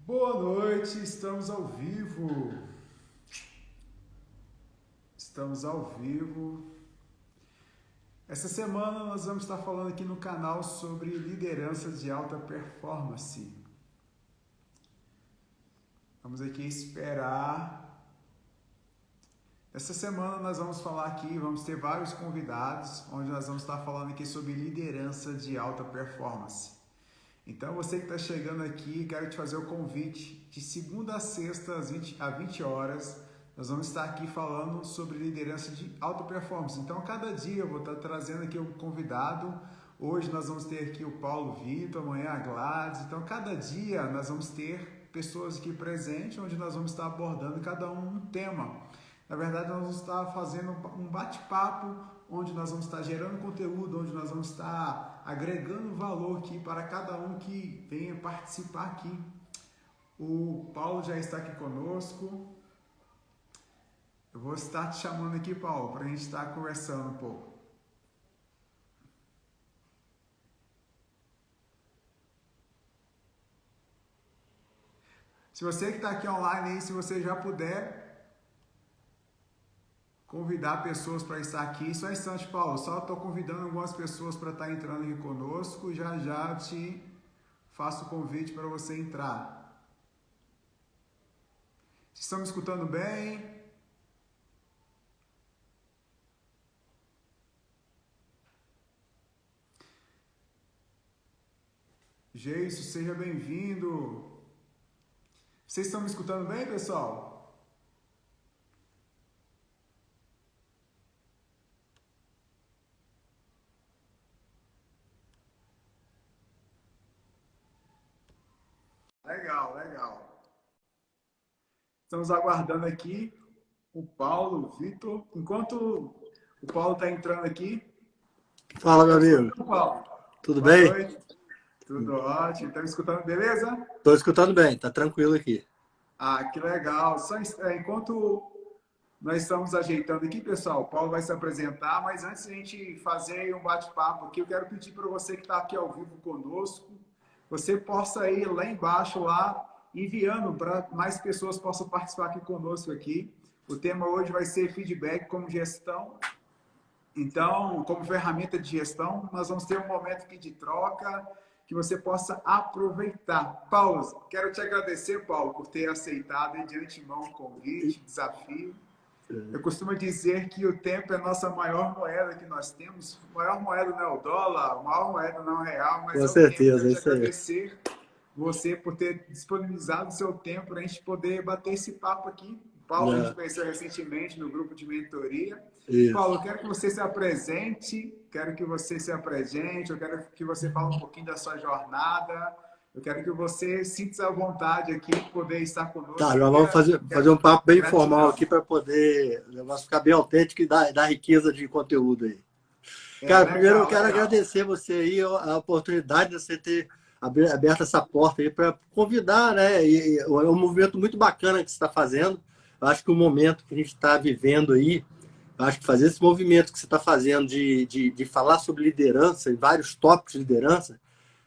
Boa noite, estamos ao vivo. Estamos ao vivo. Essa semana nós vamos estar falando aqui no canal sobre liderança de alta performance. Vamos aqui esperar. Essa semana nós vamos falar aqui, vamos ter vários convidados, onde nós vamos estar falando aqui sobre liderança de alta performance. Então, você que está chegando aqui, quero te fazer o convite. De segunda a sexta, às 20 horas, nós vamos estar aqui falando sobre liderança de alta performance. Então, cada dia eu vou estar trazendo aqui um convidado. Hoje nós vamos ter aqui o Paulo Vitor, amanhã a Gladys. Então, cada dia nós vamos ter pessoas aqui presentes, onde nós vamos estar abordando cada um tema. Na verdade, nós vamos estar fazendo um bate-papo, onde nós vamos estar gerando conteúdo, onde nós vamos estar agregando valor aqui para cada um que venha participar aqui. O Paulo já está aqui conosco. Eu vou estar te chamando aqui, Paulo, para a gente estar conversando um pouco. Se você que está aqui online aí, se você já puder convidar pessoas para estar aqui. Só um instante, Paulo. Só estou convidando algumas pessoas para estar entrando aqui conosco. Já já te faço o convite para você entrar. Vocês estão me escutando bem? Geiso, seja bem-vindo. Vocês estão me escutando bem, pessoal? Legal, legal. Estamos aguardando aqui o Paulo, o Vitor. Enquanto o Paulo está entrando aqui. Fala, meu amigo. Paulo. Tudo Boa bem? Noite. Tudo ótimo. Está me escutando, beleza? Estou escutando bem, tá tranquilo aqui. Ah, que legal. Só enquanto nós estamos ajeitando aqui, pessoal, o Paulo vai se apresentar, mas antes de a gente fazer um bate-papo aqui, eu quero pedir para você que está aqui ao vivo conosco, você possa ir lá embaixo, lá, enviando para mais pessoas possam participar aqui conosco aqui. O tema hoje vai ser feedback como gestão. Então, como ferramenta de gestão, nós vamos ter um momento aqui de troca que você possa aproveitar. Paulo, quero te agradecer, Paulo, por ter aceitado de antemão o convite, desafio. Eu costumo dizer que o tempo é a nossa maior moeda que nós temos. A maior moeda não é o dólar, a maior moeda não é o real, mas Com é o certeza, tempo. Eu é te isso aí. agradecer você por ter disponibilizado o seu tempo para a gente poder bater esse papo aqui. O Paulo, a gente conheceu recentemente no grupo de mentoria. Isso. Paulo, eu quero que você se apresente, eu quero que você fale um pouquinho da sua jornada. Eu quero que você sinta à vontade aqui, poder estar conosco. Tá, nós vamos fazer um papo bem informal aqui para poder ficar bem autêntico e dar riqueza de conteúdo aí. Cara, primeiro eu quero agradecer você aí a oportunidade de você ter aberto essa porta aí para convidar, né? E é um movimento muito bacana que você está fazendo. Eu acho que o momento que a gente está vivendo aí, eu acho que fazer esse movimento que você está fazendo de falar sobre liderança, em vários tópicos de liderança,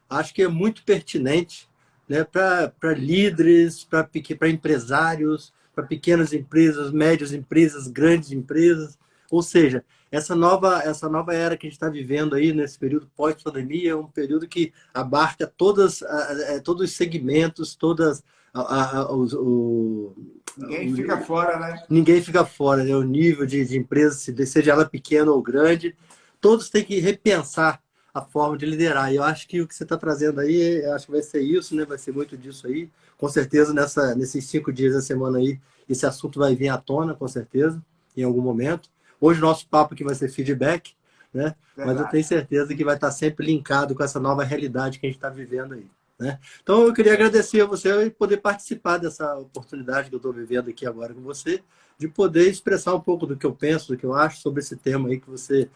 acho que é muito pertinente, né, para líderes, para empresários, para pequenas empresas, médias empresas, grandes empresas. Ou seja, essa nova era que a gente está vivendo aí nesse período pós-pandemia é um período que abarca todos os segmentos, Ninguém fica fora, né? Ninguém fica fora, né? O nível de empresa, seja ela pequena ou grande, todos têm que repensar a forma de liderar. E eu acho que o que você está trazendo aí, acho que vai ser isso, né? Vai ser muito disso aí. Com certeza, nesses 5 dias da semana aí, esse assunto vai vir à tona, com certeza, em algum momento. Hoje o nosso papo aqui vai ser feedback, né? Mas eu tenho certeza que vai estar sempre linkado com essa nova realidade que a gente está vivendo aí, né? Então, eu queria agradecer a você e poder participar dessa oportunidade que eu estou vivendo aqui agora com você, de poder expressar um pouco do que eu penso, do que eu acho sobre esse tema aí que você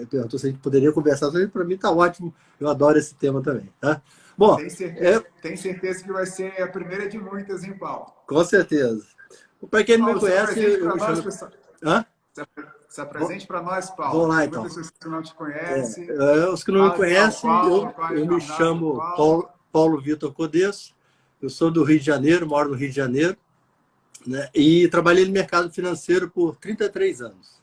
perguntou se a gente poderia conversar. Para mim está ótimo, eu adoro esse tema também, tá? Bom, tem certeza que vai ser a primeira de muitas, hein, Paulo? Com certeza. Para quem não me conhece, eu me chamo... Se apresente para nós, Paulo. Vamos lá, então. Muitas pessoas que não te conhecem. Os que não me conhecem, eu me chamo Paulo Vitor Codesso, Eu sou do Rio de Janeiro, moro no Rio de Janeiro, né? E trabalhei no mercado financeiro por 33 anos.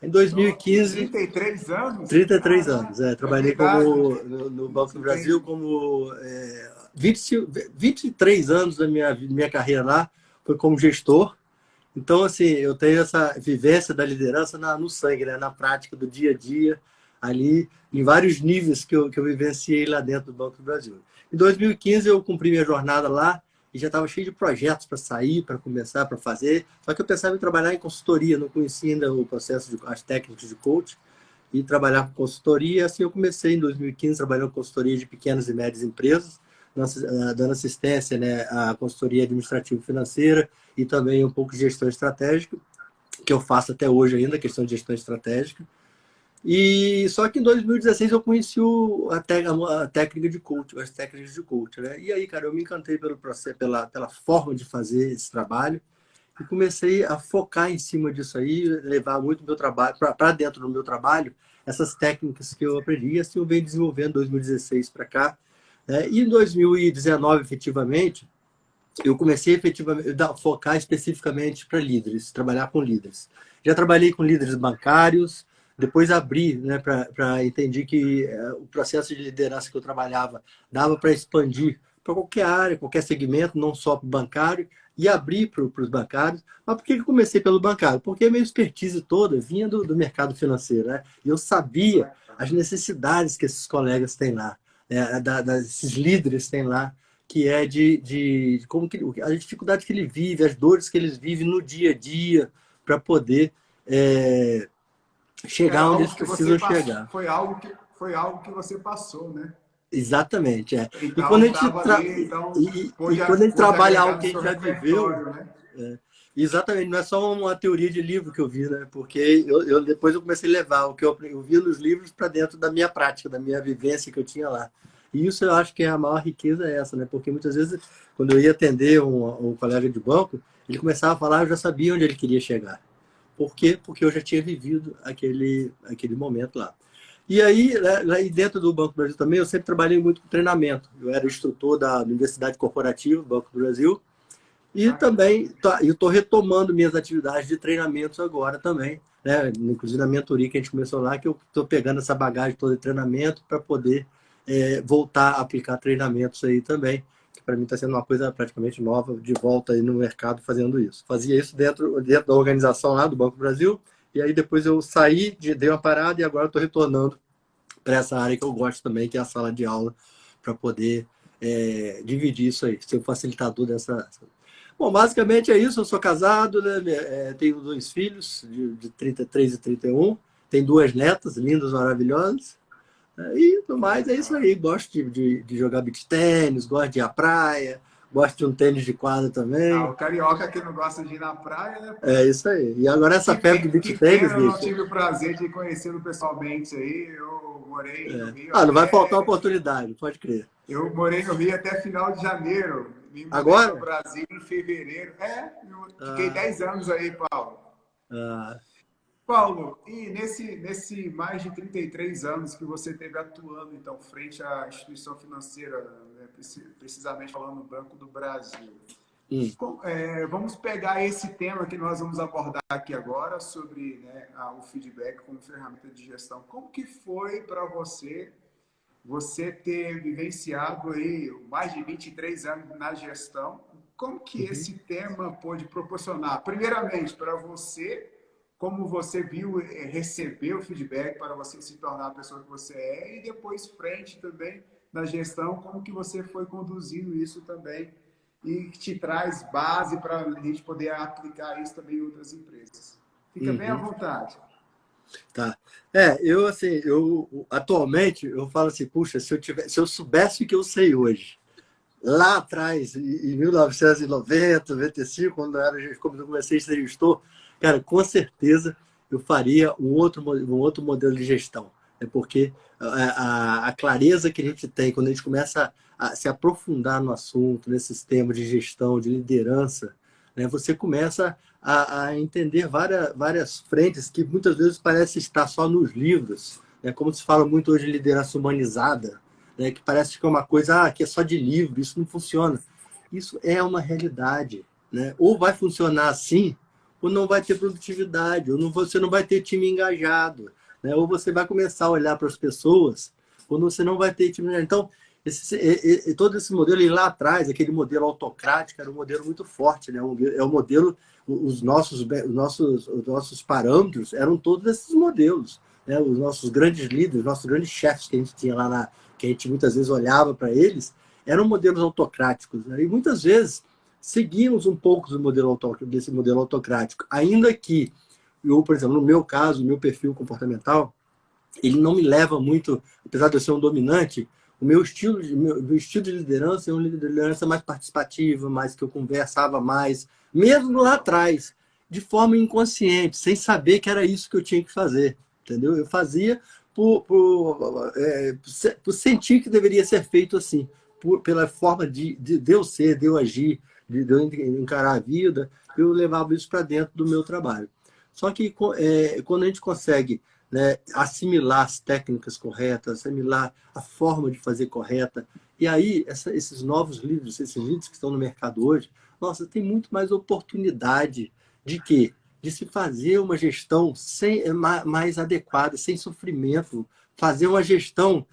Em 2015, 33 anos? 33 Caraca, anos. é Trabalhei verdade. no Banco do Brasil Entendi. como 23 anos da minha carreira lá, foi como gestor. Então, assim, eu tenho essa vivência da liderança no sangue, né? Na prática do dia a dia, ali, em vários níveis que eu vivenciei lá dentro do Banco do Brasil. Em 2015, eu cumpri minha jornada lá e já estava cheio de projetos para sair, para começar, para fazer. Só que eu pensava em trabalhar em consultoria, não conhecia ainda o processo, as técnicas de coach, e trabalhar com consultoria. Assim, eu comecei em 2015 trabalhando com consultoria de pequenas e médias empresas, dando assistência, né, à consultoria administrativo-financeira e também um pouco de gestão estratégica, que eu faço até hoje ainda, questão de gestão estratégica. E só que em 2016 eu conheci a técnica de coach, as técnicas de coach, né? E aí, cara, eu me encantei pelo processo, pela forma de fazer esse trabalho e comecei a focar em cima disso aí, levar muito meu trabalho para dentro do meu trabalho, essas técnicas que eu aprendi, e assim eu venho desenvolvendo 2016 para cá, né? E em 2019, efetivamente, eu comecei efetivamente a focar especificamente para líderes, trabalhar com líderes. Já trabalhei com líderes bancários, depois abri, né, para entender que o processo de liderança que eu trabalhava dava para expandir para qualquer área, qualquer segmento, não só para o bancário, e abrir para os bancários. Mas por que eu comecei pelo bancário? Porque a minha expertise toda vinha do mercado financeiro, né? E eu sabia as necessidades que esses colegas têm lá, né, esses líderes têm lá, que é de como que a dificuldade que ele vive, as dores que eles vivem no dia a dia para poder Era chegar onde algo eles que você precisam passou, chegar. foi algo que você passou, né? Exatamente, é. E quando Então a gente estava ali, então e quando a gente pôde trabalha agregar algo no que a seu gente já viveu, repertório, né? é, exatamente, não é só uma teoria de livro que eu vi, né? Porque depois eu comecei a levar o que eu vi nos livros para dentro da minha prática, da minha vivência que eu tinha lá. E isso eu acho que é a maior riqueza é essa, né? Porque muitas vezes, quando eu ia atender um colega de banco, ele começava a falar, eu já sabia onde ele queria chegar. Por quê? Porque eu já tinha vivido aquele momento lá. E aí, lá dentro do Banco do Brasil também, eu sempre trabalhei muito com treinamento. Eu era instrutor da Universidade Corporativa do Banco do Brasil, e Bacana. também eu estou retomando minhas atividades de treinamentos agora também, né? Inclusive na mentoria que a gente começou lá, que eu estou pegando essa bagagem toda de treinamento para poder voltar a aplicar treinamentos aí também, que para mim está sendo uma coisa praticamente nova, de volta aí no mercado fazendo isso. Fazia isso dentro da organização lá do Banco do Brasil, e aí depois eu saí, dei uma parada e agora estou retornando para essa área que eu gosto também, que é a sala de aula, para poder dividir isso aí, ser o facilitador dessa. Bom, basicamente é isso. Eu sou casado, né? Tenho 2 filhos, de 33 e 31. Tenho 2 netas, lindas, maravilhosas. E no Que mais é isso legal. aí. Gosto de jogar beach tênis, gosto de ir à praia, gosto de um tênis de quadra Ah, também. o carioca que não gosta de ir na praia, né, É pô? isso aí. E agora essa febre do beach Que tênis, pena, eu não bicho. tive o prazer de conhecê-lo pessoalmente aí. Eu morei no Rio Não vai faltar até oportunidade, pode crer. Eu morei no Rio até final de janeiro. Me mudei para o Agora? Brasil em fevereiro. Eu fiquei Ah, 10 anos aí, Paulo. ah, Paulo, e nesse mais de 33 anos que você teve atuando, então, frente à instituição financeira, né, precisamente falando no Banco do Brasil, hum, vamos pegar esse tema que nós vamos abordar aqui agora, sobre, né, o feedback como ferramenta de gestão. Como que foi para você ter vivenciado aí mais de 23 anos na gestão? Como que uhum, esse tema pôde proporcionar, primeiramente, para você, como você viu, recebeu o feedback para você se tornar a pessoa que você é, e depois frente também na gestão, como que você foi conduzindo isso também e que te traz base para a gente poder aplicar isso também em outras empresas. Fica bem à uhum. vontade. Tá. Eu atualmente eu falo assim, puxa, se eu soubesse o que eu sei hoje, lá atrás, em 1990, 95, quando eu comecei a ser gestor, cara, com certeza eu faria um outro modelo de gestão. É porque a clareza que a gente tem quando a gente começa a se aprofundar no assunto, nesses temas de gestão, de liderança, né, você começa a entender várias frentes que muitas vezes parece estar só nos livros, né, como se fala muito hoje de liderança humanizada, né, que parece que é uma coisa que é só de livro, isso não funciona. Isso é uma realidade, né? Ou vai funcionar assim, ou não vai ter produtividade, ou não, você não vai ter time engajado, né? Ou você vai começar a olhar para as pessoas quando você não vai ter time engajado. Então, todo esse modelo, e lá atrás, aquele modelo autocrático, era um modelo muito forte, né? É um modelo, os nossos parâmetros eram todos esses modelos, né? Os nossos grandes líderes, os nossos grandes chefes que a gente tinha lá, que a gente muitas vezes olhava para eles, eram modelos autocráticos, né? E muitas vezes seguimos um pouco desse modelo autocrático, ainda que eu, por exemplo, no meu caso, o meu perfil comportamental, ele não me leva muito, apesar de eu ser um dominante, meu estilo de liderança é um líder de liderança mais participativa, mais que eu conversava mais, mesmo lá atrás, de forma inconsciente, sem saber que era isso que eu tinha que fazer, entendeu? Eu fazia por sentir que deveria ser feito assim, pela forma de eu ser, de eu agir, de eu encarar a vida, eu levava isso para dentro do meu trabalho. Só que quando a gente consegue, né, assimilar as técnicas corretas, assimilar a forma de fazer correta, e aí esses novos líderes, esses líderes que estão no mercado hoje, nossa, tem muito mais oportunidade de quê? De se fazer uma gestão mais adequada, sem sofrimento, fazer uma gestão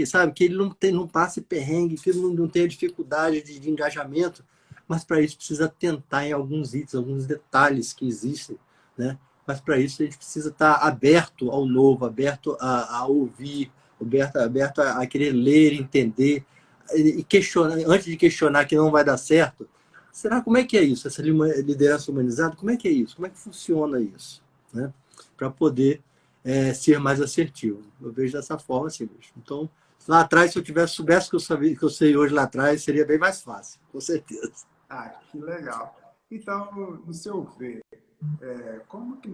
sabe, que ele não passe perrengue, que ele não tenha dificuldade de engajamento, mas para isso precisa tentar em alguns itens, alguns detalhes que existem, né? Mas para isso a gente precisa estar aberto ao novo, aberto a ouvir, aberto a querer ler, entender e questionar, antes de questionar que não vai dar certo. Será como é que é isso? Essa liderança humanizada, como é que é isso? Como é que funciona isso? Né? Para poder ser mais assertivo. Eu vejo dessa forma, assim, bicho. Então, lá atrás, se eu soubesse que eu sabia, que eu sei hoje lá atrás, seria bem mais fácil, com certeza. Ah, que legal. Então, no seu ver, como que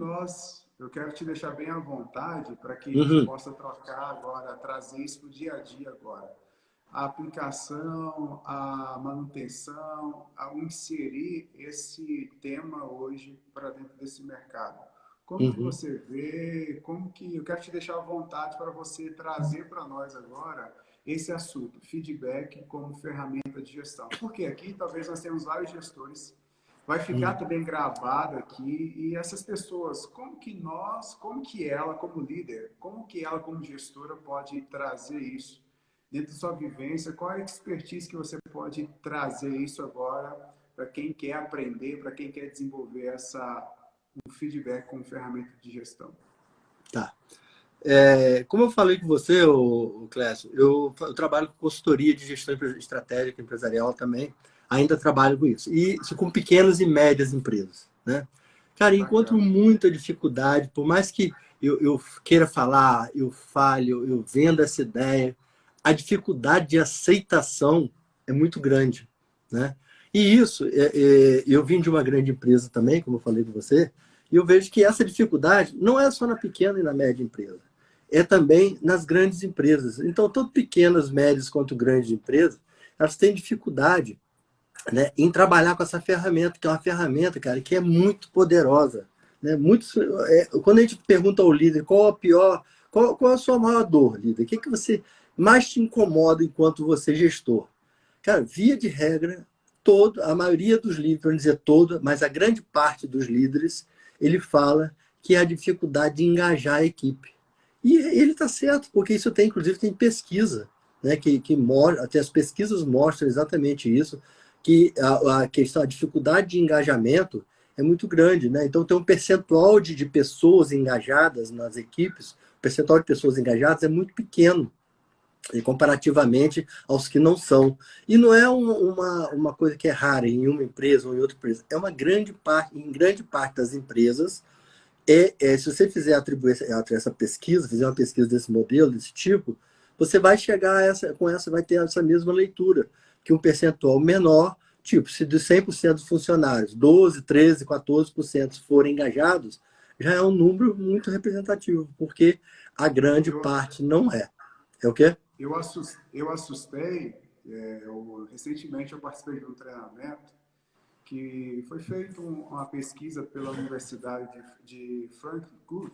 eu quero te deixar bem à vontade para que a gente Uhum, possa trocar agora, trazer isso para o dia a dia agora. A aplicação, a manutenção, ao inserir esse tema hoje para dentro desse mercado. Como que uhum. você vê, eu quero te deixar à vontade para você trazer para nós agora esse assunto, feedback como ferramenta de gestão. Porque aqui talvez nós temos vários gestores, vai ficar Uhum. também gravado aqui, e essas pessoas, como que ela como líder, como que ela como gestora pode trazer isso dentro da sua vivência, qual é a expertise que você pode trazer isso agora para quem quer aprender, para quem quer desenvolver um feedback como ferramenta de gestão? Tá. Como eu falei com você, Clécio, eu trabalho com consultoria de gestão estratégica empresarial também. Ainda trabalho com isso. E isso com pequenas e médias empresas, né? Cara, encontro Bacana. muita dificuldade, por mais que eu queira falar, eu fale, eu venda essa ideia, a dificuldade de aceitação é muito grande, né? E isso, eu vim de uma grande empresa também, como eu falei com você, e eu vejo que essa dificuldade não é só na pequena e na média empresa, é também nas grandes empresas. Então, tanto pequenas, médias quanto grandes empresas, elas têm dificuldade, né, em trabalhar com essa ferramenta, que é uma ferramenta, cara, que é muito poderosa. Né? Quando a gente pergunta ao líder qual a sua maior dor, líder? O que você mais te incomoda enquanto você é gestor? Cara, via de regra, a maioria dos líderes, para não dizer toda, mas a grande parte dos líderes, ele fala que é a dificuldade de engajar a equipe. E ele está certo, porque isso inclusive, tem pesquisa, né, que mostra, até as pesquisas mostram exatamente isso, que a dificuldade de engajamento é muito grande, né? Então tem um percentual de pessoas engajadas nas equipes, o percentual de pessoas engajadas é muito pequeno, e comparativamente aos que não são. E não é uma coisa que é rara em uma empresa ou em outra empresa. É uma grande parte, em grande parte das empresas, se você fizer atribuir essa pesquisa, fizer uma pesquisa desse modelo, desse tipo, você vai chegar vai ter essa mesma leitura, que um percentual menor, tipo, se de 100% dos funcionários, 12, 13, 14% forem engajados, já é um número muito representativo, porque a grande Eu, parte não é. É o quê? eu assustei, recentemente eu participei de um treinamento que foi feito uma pesquisa pela Universidade de Frankfurt,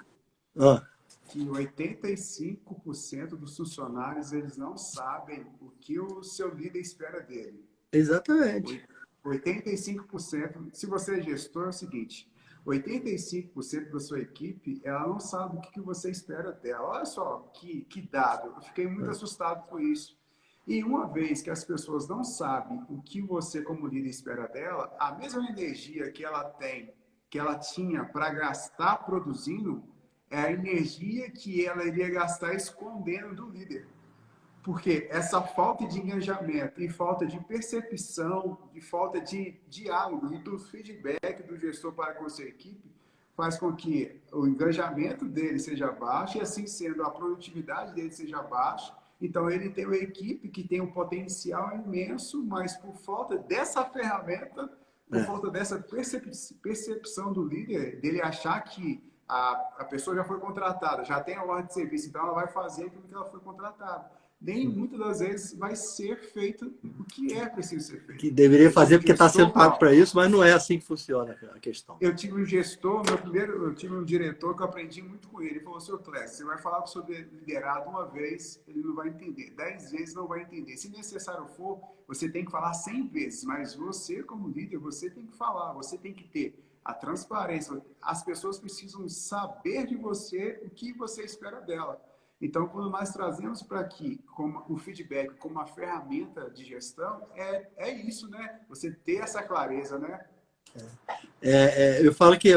Ah, que 85% dos funcionários eles não sabem o que o seu líder espera dele. Exatamente. 85%, se você é gestor, é o seguinte, 85% da sua equipe, ela não sabe o que você espera dela. Olha só que dado, eu fiquei muito assustado com isso. E uma vez que as pessoas não sabem o que você, como líder, espera dela, a mesma energia que ela tem, que ela tinha para gastar produzindo, é a energia que ela iria gastar escondendo do líder. Porque essa falta de engajamento e falta de percepção, e falta de diálogo e do feedback do gestor para com a sua equipe, faz com que o engajamento dele seja baixo e, assim sendo, a produtividade dele seja baixa. Então, ele tem uma equipe que tem um potencial imenso, mas por falta dessa ferramenta, por falta dessa percepção do líder, dele achar que a pessoa já foi contratada, já tem a ordem de serviço, então ela vai fazer aquilo que ela foi contratada. Nem muitas das vezes vai ser feito o que é preciso ser feito. Que deveria fazer porque está sendo pago para isso, mas não é assim que funciona a questão. Eu tive um gestor, eu tive um diretor que eu aprendi muito com ele. Ele falou, seu Clécio, você vai falar sobre liderado uma vez, ele não vai entender. 10 vezes não vai entender. Se necessário for, você tem que falar 100 vezes. Mas você, como líder, você tem que falar, você tem que ter a transparência. As pessoas precisam saber de você o que você espera dela. Então, quando nós trazemos para aqui como o feedback como uma ferramenta de gestão, é isso, né? Você ter essa clareza, né? Eu falo que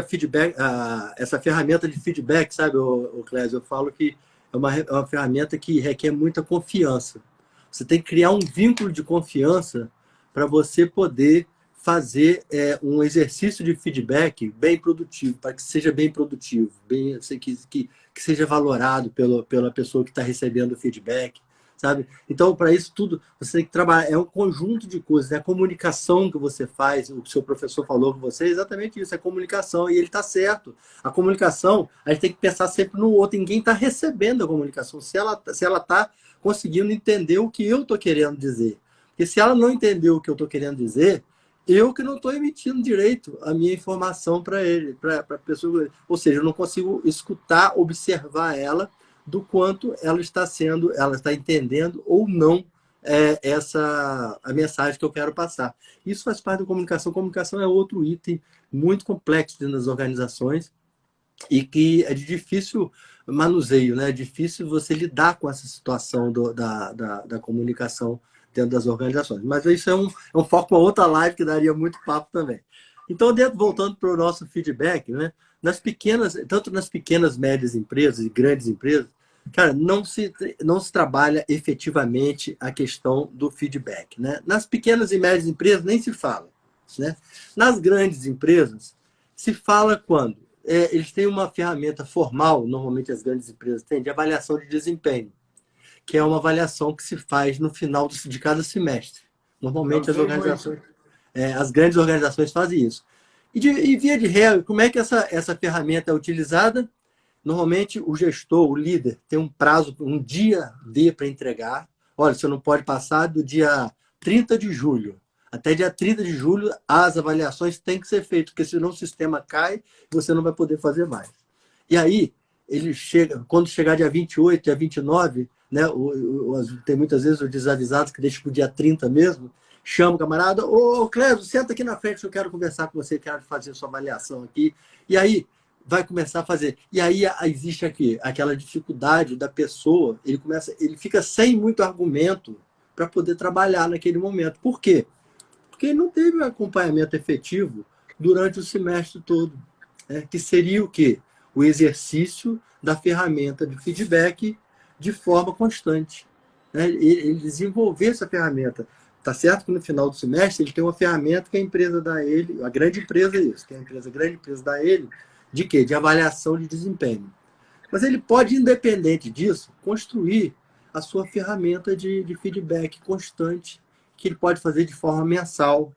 essa ferramenta de feedback, sabe, o Clésio, eu falo que é uma ferramenta que requer muita confiança. Você tem que criar um vínculo de confiança para você poder fazer um exercício de feedback bem produtivo, para que seja bem produtivo, que seja valorado pela pessoa que está recebendo o feedback, sabe? Então, para isso tudo, você tem que trabalhar, é um conjunto de coisas, é a comunicação que você faz, o que o seu professor falou com você, é exatamente isso, é comunicação, e ele está certo. A comunicação, a gente tem que pensar sempre no outro, ninguém está recebendo a comunicação, se ela está conseguindo entender o que eu estou querendo dizer. Porque se ela não entender o que eu estou querendo dizer, eu que não estou emitindo direito a minha informação para ele, para a pessoa. Ou seja, eu não consigo escutar, observar ela do quanto ela está entendendo ou não a mensagem que eu quero passar. Isso faz parte da comunicação. Comunicação é outro item muito complexo dentro das organizações e que é de difícil manuseio, né? É difícil você lidar com essa situação da comunicação dentro das organizações. Mas isso é um foco para outra live que daria muito papo também. Então, voltando para o nosso feedback, né? Tanto nas pequenas, médias empresas e grandes empresas, cara, não se trabalha efetivamente a questão do feedback, né? Nas pequenas e médias empresas nem se fala, né? Nas grandes empresas, se fala quando eles têm uma ferramenta formal, normalmente as grandes empresas têm, de avaliação de desempenho, que é uma avaliação que se faz no final de cada semestre. Normalmente as grandes organizações fazem isso. E via de regra, como é que essa ferramenta é utilizada? Normalmente o gestor, o líder, tem um prazo, um dia D para entregar. Olha, você não pode passar do dia 30 de julho. Até dia 30 de julho, as avaliações têm que ser feitas, porque senão o sistema cai e você não vai poder fazer mais. E aí, quando chegar dia 28, dia 29, né, tem muitas vezes os desavisados que deixam para o dia 30 mesmo, chama o camarada, ô Clésio, senta aqui na frente, eu quero conversar com você, quero fazer sua avaliação aqui. E aí, vai começar a fazer. E aí existe aqui aquela dificuldade da pessoa, ele fica sem muito argumento para poder trabalhar naquele momento. Por quê? Porque ele não teve um acompanhamento efetivo durante o semestre todo, né? Que seria o quê? O exercício da ferramenta de feedback de forma constante, né? Ele desenvolver essa ferramenta. Tá certo que no final do semestre ele tem uma ferramenta que a empresa dá a ele, a grande empresa é isso, que a grande empresa dá a ele, de quê? De avaliação de desempenho. Mas ele pode, independente disso, construir a sua ferramenta de feedback constante, que ele pode fazer de forma mensal,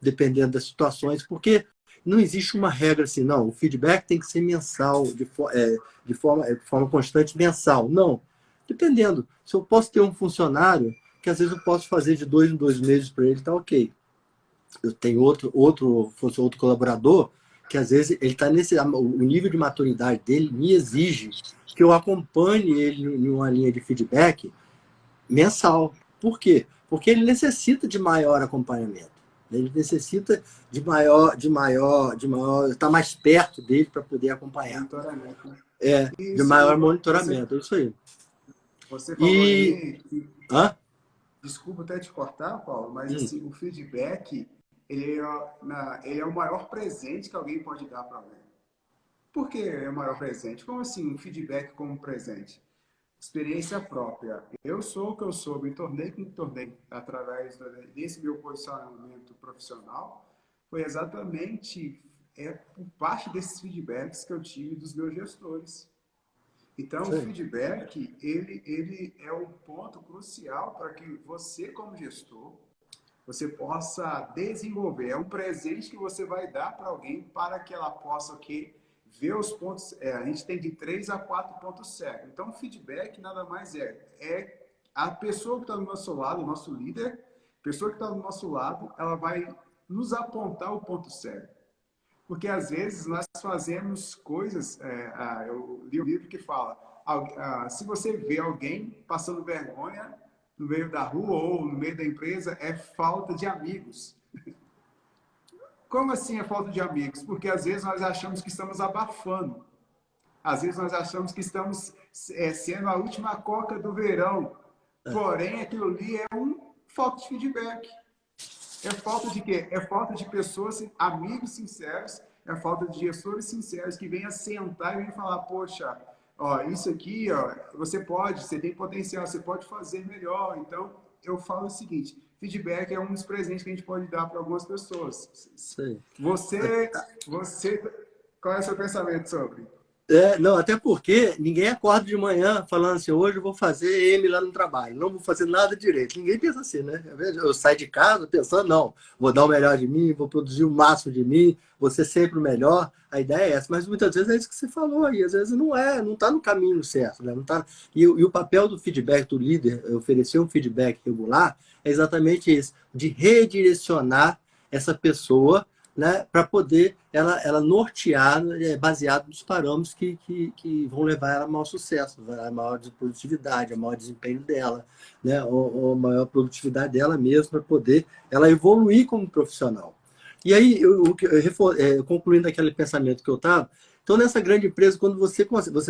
dependendo das situações, porque não existe uma regra assim, não, o feedback tem que ser mensal, de forma constante, mensal. Não. Dependendo. Se eu posso ter um funcionário, que às vezes eu posso fazer de 2 em 2 meses para ele, tá ok. Eu tenho outro colaborador, que às vezes ele está o nível de maturidade dele me exige que eu acompanhe ele em uma linha de feedback mensal. Por quê? porque ele necessita de maior acompanhamento. Ele necessita estar mais perto dele para poder acompanhar. Monitoramento, né? De Isso, maior monitoramento, é isso aí. Você falou E... aí, Hã? desculpa até te cortar, Paulo, mas assim, o feedback, ele é o maior presente que alguém pode dar para alguém. Por que é o maior presente? Como assim, um feedback como presente? Experiência própria. Eu sou o que eu sou, me tornei quem me tornei através desse meu posicionamento profissional. Foi exatamente por parte desses feedbacks que eu tive dos meus gestores. Então, o feedback, ele é um ponto crucial para que você, como gestor, você possa desenvolver. É um presente que você vai dar para alguém para que ela possa ver os pontos. A gente tem de 3 a 4 pontos cegos. Então, o feedback nada mais é a pessoa que está do nosso lado, o nosso líder, a pessoa que está do nosso lado, ela vai nos apontar o ponto cego. Porque, às vezes, nós fazemos coisas... eu li um livro que fala, se você vê alguém passando vergonha no meio da rua ou no meio da empresa, é falta de amigos. Como assim é falta de amigos? Porque, às vezes, nós achamos que estamos abafando. Às vezes, nós achamos que estamos sendo a última coca do verão. Porém, aquilo ali é falta de feedback. É falta de quê? É falta de pessoas, amigos sinceros, é falta de gestores sinceros que venham sentar e venham falar, poxa, ó, isso aqui, ó, você tem potencial, você pode fazer melhor. Então, eu falo o seguinte, feedback é um dos presentes que a gente pode dar para algumas pessoas. Sim. Qual é o seu pensamento sobre? Não, até porque ninguém acorda de manhã falando assim, hoje eu vou fazer M lá no trabalho, não vou fazer nada direito. Ninguém pensa assim, né? Eu saio de casa pensando, não, vou dar o melhor de mim, vou produzir o máximo de mim, vou ser sempre o melhor. A ideia é essa, mas muitas vezes é isso que você falou aí, às vezes não está no caminho certo, né? Não tá... e o papel do feedback do líder, oferecer um feedback regular, é exatamente isso, de redirecionar essa pessoa, né, para poder ela nortear, baseado nos parâmetros que vão levar ela a maior sucesso, a maior produtividade, a maior desempenho dela, né, ou a maior produtividade dela mesma, para poder ela evoluir como profissional. E aí, concluindo aquele pensamento que eu estava, então nessa grande empresa, quando você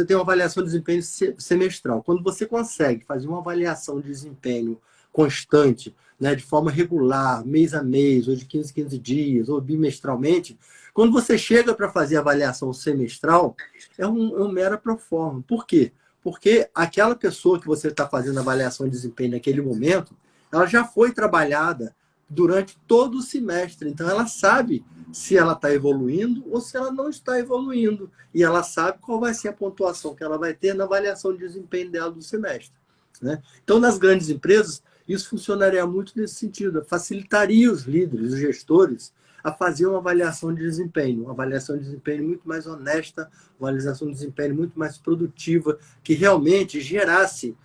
tem uma avaliação de desempenho semestral, quando você consegue fazer uma avaliação de desempenho constante, né, de forma regular, mês a mês, ou de 15 em 15 dias, ou bimestralmente, quando você chega para fazer a avaliação semestral, é um mero proforma. Por quê? Porque aquela pessoa que você está fazendo a avaliação de desempenho naquele momento, ela já foi trabalhada durante todo o semestre. Então, ela sabe se ela está evoluindo ou se ela não está evoluindo. E ela sabe qual vai ser a pontuação que ela vai ter na avaliação de desempenho dela do semestre, né? Então, nas grandes empresas, isso funcionaria muito nesse sentido, facilitaria os líderes, os gestores, a fazer uma avaliação de desempenho muito mais honesta, uma avaliação de desempenho muito mais produtiva, que realmente gerasse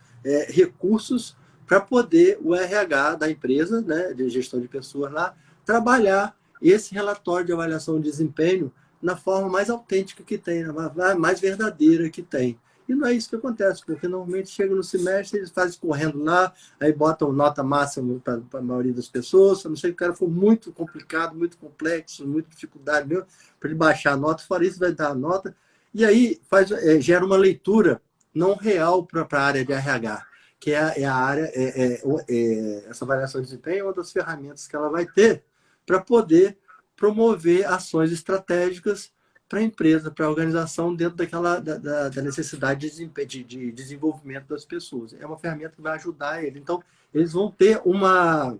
recursos para poder o RH da empresa, né, de gestão de pessoas lá, trabalhar esse relatório de avaliação de desempenho na forma mais autêntica que tem, mais verdadeira que tem. E não é isso que acontece, porque normalmente chega no semestre, eles fazem correndo lá, aí botam nota máxima para a maioria das pessoas, a não ser que o cara for muito complicado, muito complexo, muita dificuldade mesmo, para ele baixar a nota, fora isso vai dar a nota, e aí gera uma leitura não real para a área de RH, que é a área, essa avaliação de desempenho é uma das ferramentas que ela vai ter para poder promover ações estratégicas para a empresa, para a organização, dentro da necessidade de desenvolvimento das pessoas. É uma ferramenta que vai ajudar ele. Então, eles vão ter uma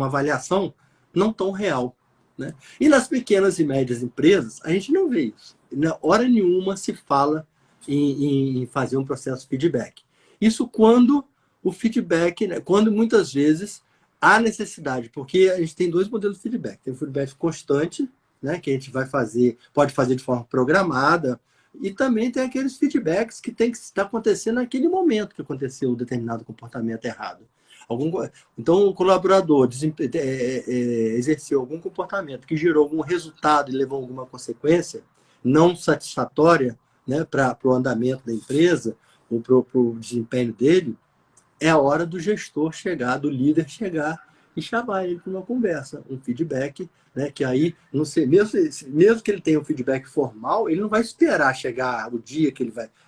avaliação não tão real, né? E nas pequenas e médias empresas, a gente não vê isso. Na hora nenhuma se fala em fazer um processo de feedback. Isso quando o feedback, né, quando muitas vezes há necessidade, porque a gente tem dois modelos de feedback. Tem o feedback constante, né, que a gente pode fazer de forma programada, e também tem aqueles feedbacks que tem que estar acontecendo naquele momento que aconteceu um determinado comportamento errado. Então, o colaborador exerceu algum comportamento que gerou algum resultado e levou a alguma consequência não satisfatória, né, para o andamento da empresa ou para o desempenho dele, é a hora do gestor chegar, do líder chegar e chamar ele para uma conversa, um feedback, né? Que aí, não sei, mesmo que ele tenha um feedback formal, ele não vai esperar chegar o dia que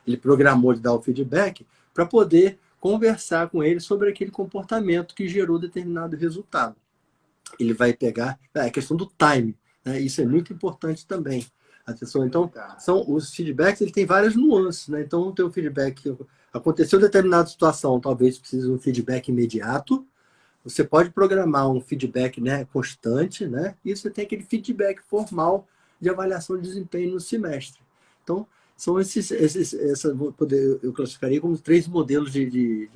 ele programou de dar o feedback para poder conversar com ele sobre aquele comportamento que gerou determinado resultado. Ele vai pegar a questão do time, né? Isso é muito importante também. Atenção, então, são os feedbacks, ele tem várias nuances, né? Então, tem o feedback, aconteceu determinada situação, talvez precise de um feedback imediato. Você pode programar um feedback, né, constante, né? E você tem aquele feedback formal de avaliação de desempenho no semestre. Então, são eu classificaria como 3 modelos de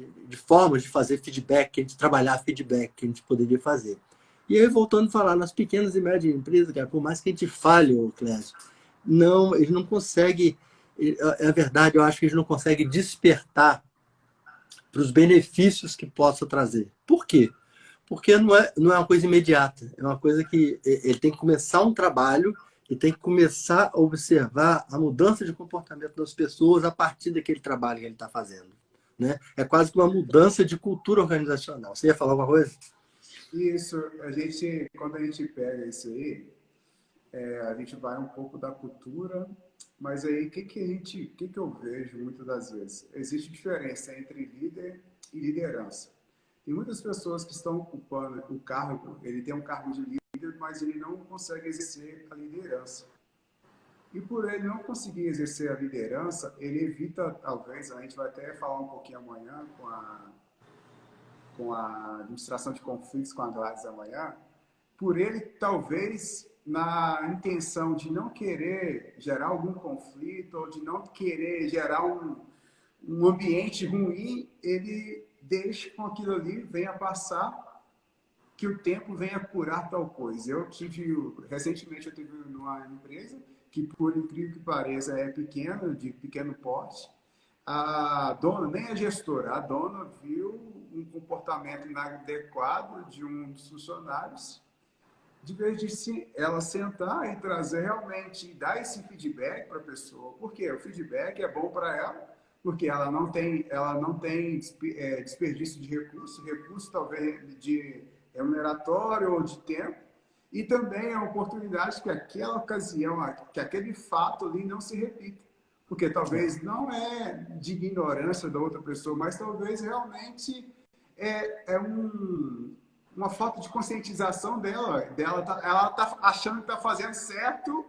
formas de fazer feedback, de trabalhar feedback que a gente poderia fazer. E aí, voltando a falar, nas pequenas e médias empresas, cara, por mais que a gente falhe, Clésio, não, eles não conseguem, é verdade, eu acho que eles não conseguem despertar para os benefícios que possa trazer. Por quê? Porque não é uma coisa imediata, é uma coisa que ele tem que começar um trabalho e tem que começar a observar a mudança de comportamento das pessoas a partir daquele trabalho que ele está fazendo. Né? É quase que uma mudança de cultura organizacional. Você ia falar alguma coisa? Isso, quando a gente pega isso aí, a gente vai um pouco da cultura, mas aí o que eu vejo muitas das vezes? Existe diferença entre líder e liderança. Tem muitas pessoas que estão ocupando o cargo, ele tem um cargo de líder, mas ele não consegue exercer a liderança. E por ele não conseguir exercer a liderança, ele evita, talvez, a gente vai até falar um pouquinho amanhã com a administração de conflitos com a Gladys amanhã, por ele talvez na intenção de não querer gerar algum conflito ou de não querer gerar um ambiente ruim, ele deixa com aquilo ali, venha passar, que o tempo venha curar tal coisa. Recentemente eu tive numa empresa que, por incrível que pareça, é pequena, de pequeno porte. A dona, nem a gestora, a dona viu um comportamento inadequado de um dos funcionários, de vez de ela sentar e trazer realmente, dar esse feedback para a pessoa, porque o feedback é bom para ela, porque ela não tem desperdício de recurso talvez de remuneratório ou de tempo, e também é uma oportunidade que aquela ocasião, que aquele fato ali não se repita, porque talvez não é de ignorância da outra pessoa, mas talvez realmente uma falta de conscientização dela. Ela tá achando que está fazendo certo,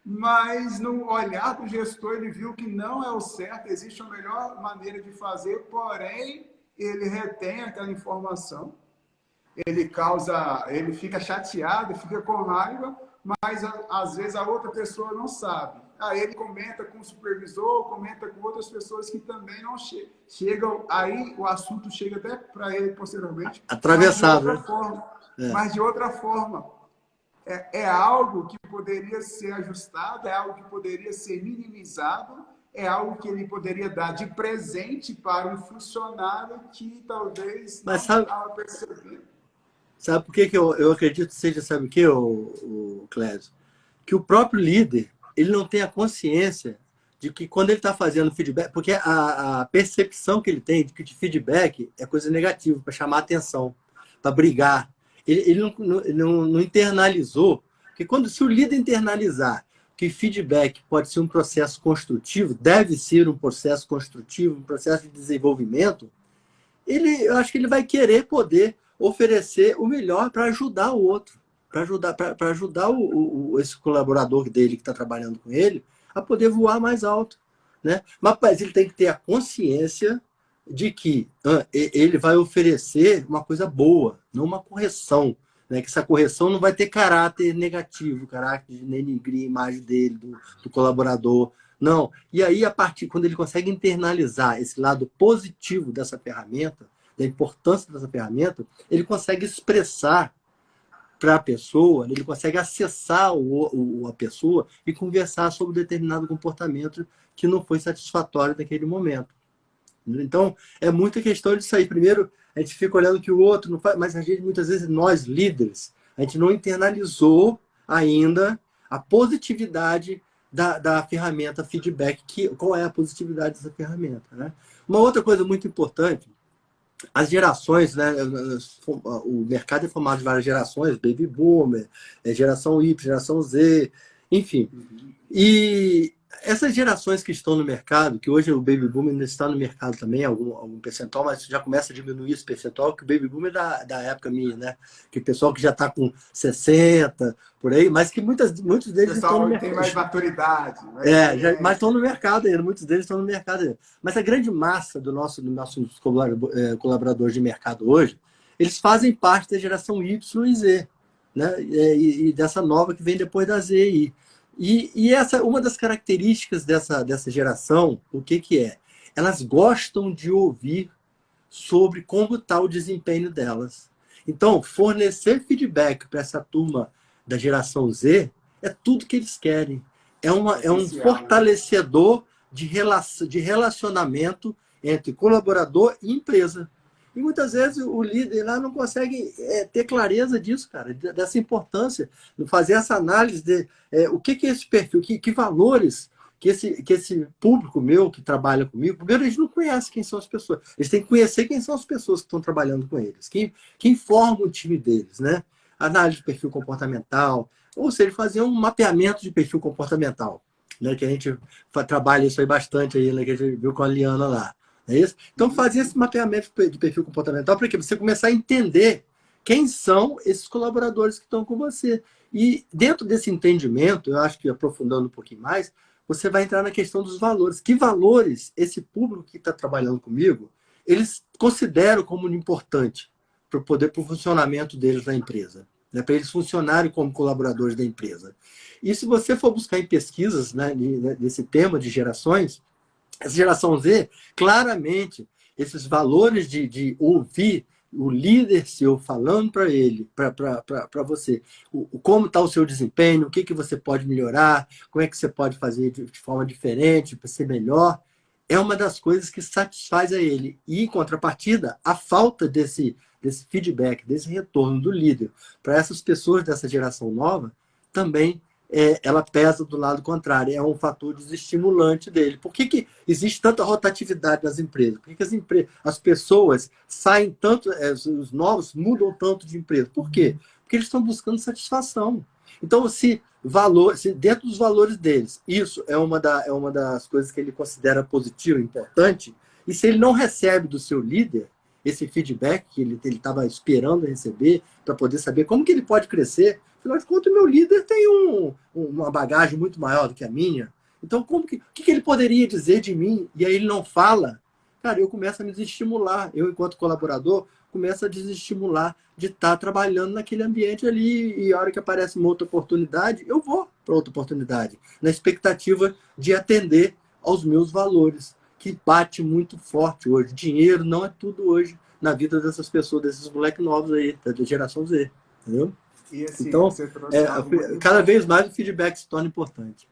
mas no olhar do gestor ele viu que não é o certo, existe uma melhor maneira de fazer, porém ele retém aquela informação, ele fica chateado, fica com raiva, mas às vezes a outra pessoa não sabe. Aí ele comenta com o supervisor, comenta com outras pessoas que também não chegam. Aí o assunto chega até para ele posteriormente. Atravessado, mas de outra forma. Mas de outra forma. É algo que poderia ser ajustado, é algo que poderia ser minimizado, é algo que ele poderia dar de presente para um funcionário que talvez não estava percebendo. Sabe por que eu acredito que seja, sabe o que, Clésio? Que o próprio líder, ele não tem a consciência de que quando ele está fazendo feedback, porque a percepção que ele tem de que de feedback é coisa negativa, para chamar atenção, para brigar. Ele não internalizou, porque se o líder internalizar que feedback pode ser um processo construtivo, deve ser um processo construtivo, um processo de desenvolvimento, eu acho que ele vai querer poder oferecer o melhor para ajudar o outro, para ajudar esse colaborador dele que está trabalhando com ele a poder voar mais alto. Né? Mas ele tem que ter a consciência de que ele vai oferecer uma coisa boa, não uma correção. Né? Que essa correção não vai ter caráter negativo, caráter de denigrir a imagem dele, do colaborador. Não. E aí, quando ele consegue internalizar esse lado positivo dessa ferramenta, da importância dessa ferramenta, ele consegue expressar para a pessoa, ele consegue acessar a pessoa e conversar sobre determinado comportamento que não foi satisfatório naquele momento. Então, é muita questão disso aí. Primeiro, a gente fica olhando que o outro não faz, mas a gente, muitas vezes, nós, líderes, a gente não internalizou ainda a positividade da ferramenta feedback. Qual é a positividade dessa ferramenta? Né? Uma outra coisa muito importante as gerações, né? O mercado é formado de várias gerações, Baby Boomer, geração Y, geração Z, enfim. Uhum. E essas gerações que estão no mercado, que hoje o Baby Boomer ainda está no mercado também, algum percentual, mas já começa a diminuir esse percentual, que o Baby Boomer é da época minha, né? Que o pessoal que já está com 60, por aí, mas que muitos O deles estão no pessoal tem mercado. mais maturidade, mais experiência. Mas estão no mercado ainda, muitos deles estão no mercado ainda. Mas a grande massa dos nossos colaboradores de mercado hoje, eles fazem parte da geração Y e Z, né? E dessa nova que vem depois da Z aí. E essa, uma das características dessa geração, o que, que é? Elas gostam de ouvir sobre como está o desempenho delas. Então, fornecer feedback para essa turma da geração Z é tudo que eles querem. É um Essencial, né? fortalecedor de relacionamento entre colaborador e empresa. E muitas vezes o líder lá não consegue ter clareza disso, cara, dessa importância, de fazer essa análise de o que é esse perfil, que valores que esse público meu que trabalha comigo, primeiro eles não conhecem quem são as pessoas. Eles têm que conhecer quem são as pessoas que estão trabalhando com eles, quem forma o time deles, né? Análise de perfil comportamental, ou seja, fazer um mapeamento de perfil comportamental, né? Que a gente trabalha isso aí bastante aí, né? Que a gente viu com a Liana lá. É isso? Então, Uhum. fazer esse mapeamento de perfil comportamental para que você começar a entender quem são esses colaboradores que estão com você. E dentro desse entendimento, eu acho que aprofundando um pouquinho mais, você vai entrar na questão dos valores. Que valores esse público que está trabalhando comigo, eles consideram como importante para o funcionamento deles na empresa, né? Para eles funcionarem como colaboradores da empresa. E se você for buscar em pesquisas, né, nesse tema de gerações, essa geração Z, claramente, esses valores de ouvir o líder seu falando para ele, para você, como está o seu desempenho, o que, que você pode melhorar, como é que você pode fazer de forma diferente para ser melhor, é uma das coisas que satisfaz a ele. E, em contrapartida, a falta desse feedback, desse retorno do líder para essas pessoas dessa geração nova, também ela pesa do lado contrário, é um fator desestimulante dele. Por que existe tanta rotatividade nas empresas? Por que as pessoas saem tanto, os novos mudam tanto de empresa? Por quê? Porque eles estão buscando satisfação. Então, se dentro dos valores deles, isso é uma das coisas que ele considera positiva, importante, e se ele não recebe do seu líder esse feedback que ele estava esperando receber para poder saber como que ele pode crescer, afinal de contas, o meu líder tem uma bagagem muito maior do que a minha. Então, o que ele poderia dizer de mim? E aí ele não fala. Cara, eu começo a me desestimular. Eu, enquanto colaborador, começo a desestimular de estar trabalhando naquele ambiente ali. E a hora que aparece uma outra oportunidade, eu vou para outra oportunidade, na expectativa de atender aos meus valores, que bate muito forte hoje. Dinheiro não é tudo hoje na vida dessas pessoas, desses moleques novos aí, da geração Z. Entendeu? E assim, Então, você trouxe algo muito cada vez importante. mais o feedback se torna importante.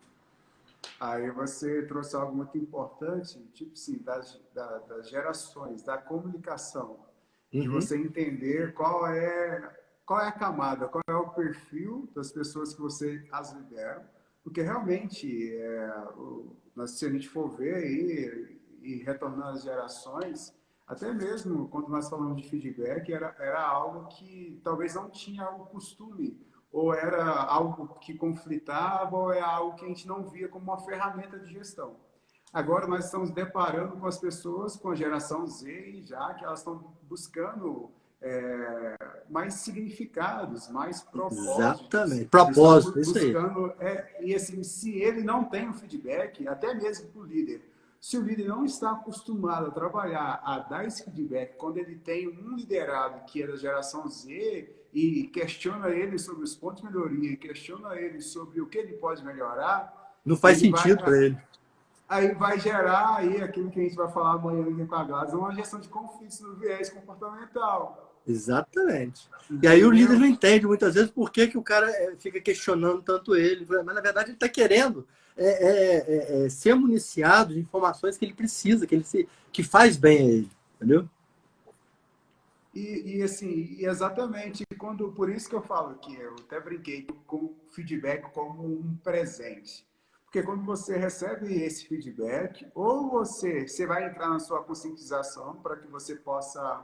Aí você trouxe algo muito importante, tipo assim, das gerações, da comunicação, de Uhum. você entender qual é a camada, qual é o perfil das pessoas que você as lidera, porque realmente, se a gente for ver aí e retornando às gerações, até mesmo quando nós falamos de feedback, era algo que talvez não tinha o costume ou era algo que conflitava, ou é algo que a gente não via como uma ferramenta de gestão. Agora nós estamos deparando com as pessoas, com a geração Z, já que elas estão buscando mais significados, mais propósitos. Exatamente. Eles estão Propósito, isso aí. buscando, e assim, se ele não tem o feedback, até mesmo para o líder, se o líder não está acostumado a trabalhar, a dar esse feedback, quando ele tem um liderado que é da geração Z e questiona ele sobre os pontos de melhoria, questiona ele sobre o que ele pode melhorar, Não faz ele vai, sentido para ele. aí vai gerar aí aquilo que a gente vai falar amanhã com a Gladys, uma gestão de conflitos no viés comportamental. Exatamente. E aí o líder Entendeu? não entende muitas vezes por que o cara fica questionando tanto ele. Mas, na verdade, ele está querendo ser municiado de informações que ele precisa, que faz bem a ele. Entendeu? E assim, e exatamente quando, por isso que eu falo que eu até brinquei com feedback como um presente. Porque quando você recebe esse feedback, ou você vai entrar na sua conscientização para que você possa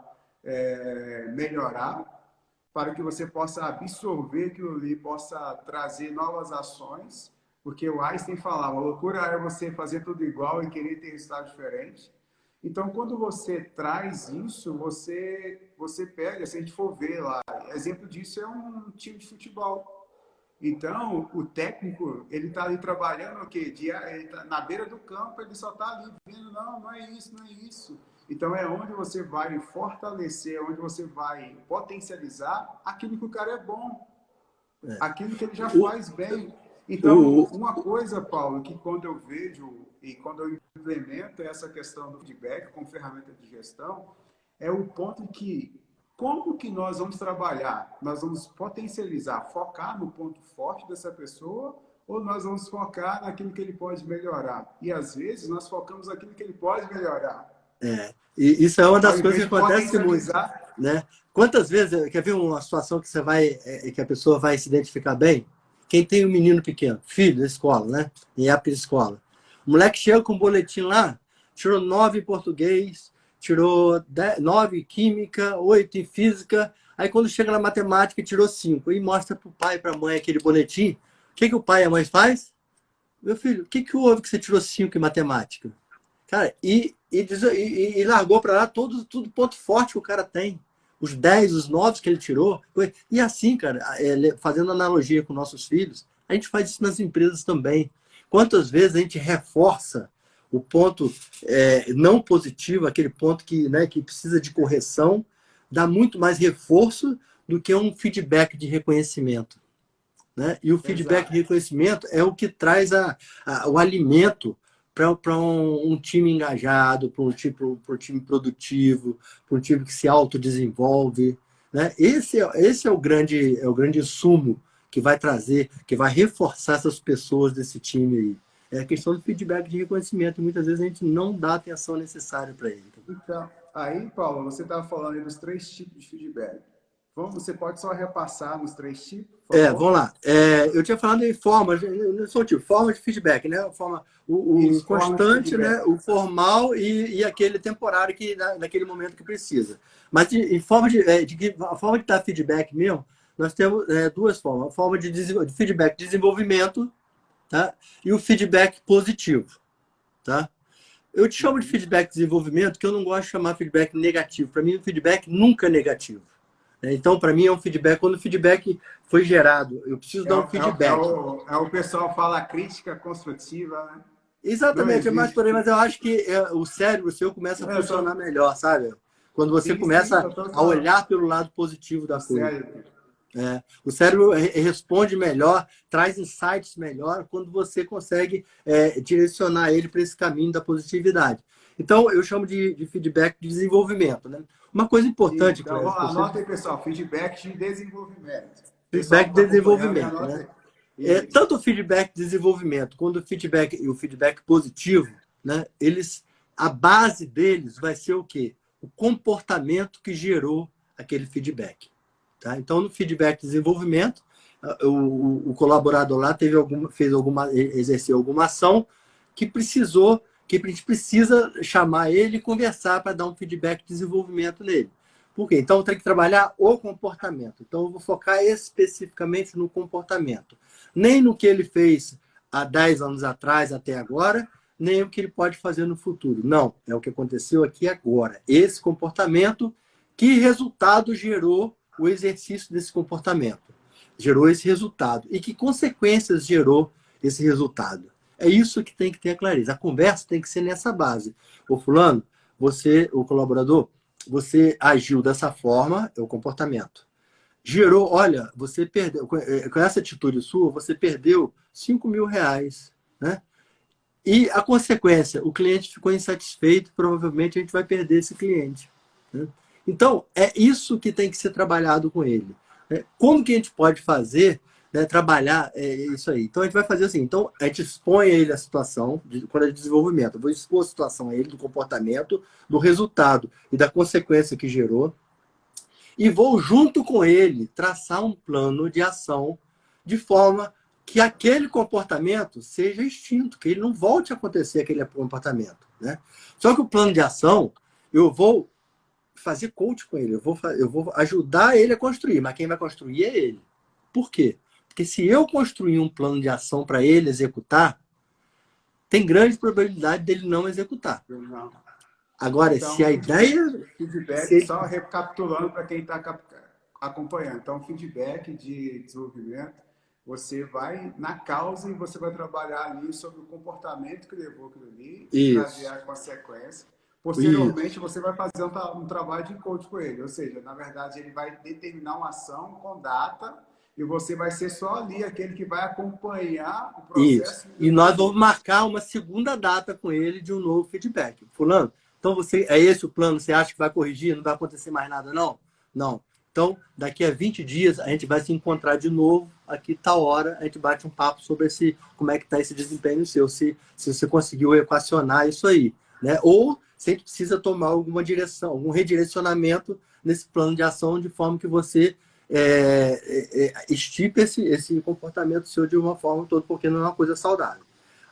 melhorar, para que você possa absorver aquilo ali, possa trazer novas ações, porque o Einstein falava, a loucura é você fazer tudo igual e querer ter resultado diferente. Então, quando você traz isso, você pega, se a gente for ver lá, exemplo disso é um time de futebol. Então, o técnico, ele está ali trabalhando o quê? Ele tá na beira do campo, ele só está ali vendo, não é isso, não é isso. Então, é onde você vai fortalecer, onde você vai potencializar aquilo que o cara é bom, aquilo que ele já faz bem. Então, uma coisa, Paulo, que quando eu vejo e quando eu implemento essa questão do feedback como ferramenta de gestão, é o ponto que como que nós vamos trabalhar? Nós vamos potencializar, focar no ponto forte dessa pessoa ou nós vamos focar naquilo que ele pode melhorar? E às vezes nós focamos naquilo que ele pode melhorar. E isso é uma das coisas que acontece muito, né? Quantas vezes, quer ver uma situação que que a pessoa vai se identificar bem? Quem tem um menino pequeno, filho da escola, né? Em época de escola. O moleque chega com um boletim lá, tirou 9 em português, tirou 9 em química, 8 em física. Aí quando chega na matemática, tirou 5. E mostra para o pai e para a mãe aquele boletim. O que o pai e a mãe faz? Meu filho, o que houve que você tirou 5 em matemática? Cara, e largou para lá tudo ponto forte que o cara tem. Os 10, os 9 que ele tirou. E assim, cara, fazendo analogia com nossos filhos, a gente faz isso nas empresas também. Quantas vezes a gente reforça o ponto não positivo, aquele ponto que precisa de correção, dá muito mais reforço do que um feedback de reconhecimento. Né? E o feedback de reconhecimento é o que traz o alimento para um time engajado, para um time produtivo, para um time que se autodesenvolve. Né? Esse é o grande sumo que vai trazer, que vai reforçar essas pessoas desse time aí. É a questão do feedback de reconhecimento. Muitas vezes a gente não dá a atenção necessária para ele. Então, aí, Paulo, você estava falando aí dos 3 tipos de feedback. Você pode só repassar nos 3 tipos? Vamos lá. Eu tinha falado em formas, não sou tipo, forma de feedback, né? O constante, né? O formal e aquele temporário que naquele momento que precisa. Mas em forma a forma de dar feedback mesmo, nós temos 2 formas. A forma de feedback de desenvolvimento, tá? E o feedback positivo, tá? Eu te chamo de feedback de desenvolvimento, que eu não gosto de chamar feedback negativo. Para mim, o feedback nunca é negativo. Então, para mim, é um feedback. Quando o feedback foi gerado, eu preciso dar um feedback. O pessoal fala crítica construtiva, né? Exatamente, é mais por aí, mas eu acho que o cérebro seu começa a funcionar melhor, sabe? Quando você começa a olhar pelo lado positivo da coisa. O cérebro responde melhor, traz insights melhor quando você consegue direcionar ele para esse caminho da positividade. Então, eu chamo de feedback de desenvolvimento, né? Uma coisa importante... Então, vamos lá, anota aí, pessoal. Feedback de desenvolvimento. Feedback de desenvolvimento, né? Tanto o feedback de desenvolvimento quanto o feedback positivo, né? A base deles vai ser o quê? O comportamento que gerou aquele feedback. Tá? Então, no feedback de desenvolvimento, o colaborador lá exerceu alguma ação que a gente precisa chamar ele e conversar para dar um feedback de desenvolvimento nele. Por quê? Então, tem que trabalhar o comportamento. Então, eu vou focar especificamente no comportamento. Nem no que ele fez há 10 anos atrás até agora, nem o que ele pode fazer no futuro. Não, é o que aconteceu aqui agora. Esse comportamento, que resultado gerou o exercício desse comportamento? Gerou esse resultado. E que consequências gerou esse resultado? É isso que tem que ter a clareza. A conversa tem que ser nessa base. Ô fulano, o colaborador, você agiu dessa forma, é o comportamento. Gerou, olha, você perdeu, com essa atitude sua, você perdeu R$5.000, né? E a consequência, o cliente ficou insatisfeito, provavelmente a gente vai perder esse cliente. Né? Então, é isso que tem que ser trabalhado com ele. Como que a gente pode fazer, né, trabalhar isso aí? Então, a gente vai fazer assim. Então, a gente expõe a ele a situação, quando é de desenvolvimento. Eu vou expor a situação a ele do comportamento, do resultado e da consequência que gerou. E vou, junto com ele, traçar um plano de ação de forma que aquele comportamento seja extinto, que ele não volte a acontecer aquele comportamento. Né? Só que o plano de ação, eu vou fazer coach com ele, eu vou ajudar ele a construir, mas quem vai construir é ele. Por quê? Porque se eu construir um plano de ação para ele executar, tem grande probabilidade dele não executar. Não. Agora, Então, se a ideia... feedback, só recapitulando para quem está acompanhando. Então, feedback de desenvolvimento, você vai na causa e você vai trabalhar ali sobre o comportamento que levou aquilo ali, trazer a consequência. Posteriormente, você vai fazer um trabalho de coach com ele. Ou seja, na verdade, ele vai determinar uma ação com data e você vai ser só ali aquele que vai acompanhar o processo. E nós vamos marcar uma segunda data com ele de um novo feedback. Fulano, então é esse o plano? Você acha que vai corrigir? Não vai acontecer mais nada, não? Não. Então, daqui a 20 dias, a gente vai se encontrar de novo. Aqui, tal hora, a gente bate um papo sobre como é que está esse desempenho seu. Se você conseguiu equacionar isso aí. Né? Ou se a gente precisa tomar alguma direção, algum redirecionamento nesse plano de ação, de forma que você estipe esse comportamento seu de uma forma toda, porque não é uma coisa saudável.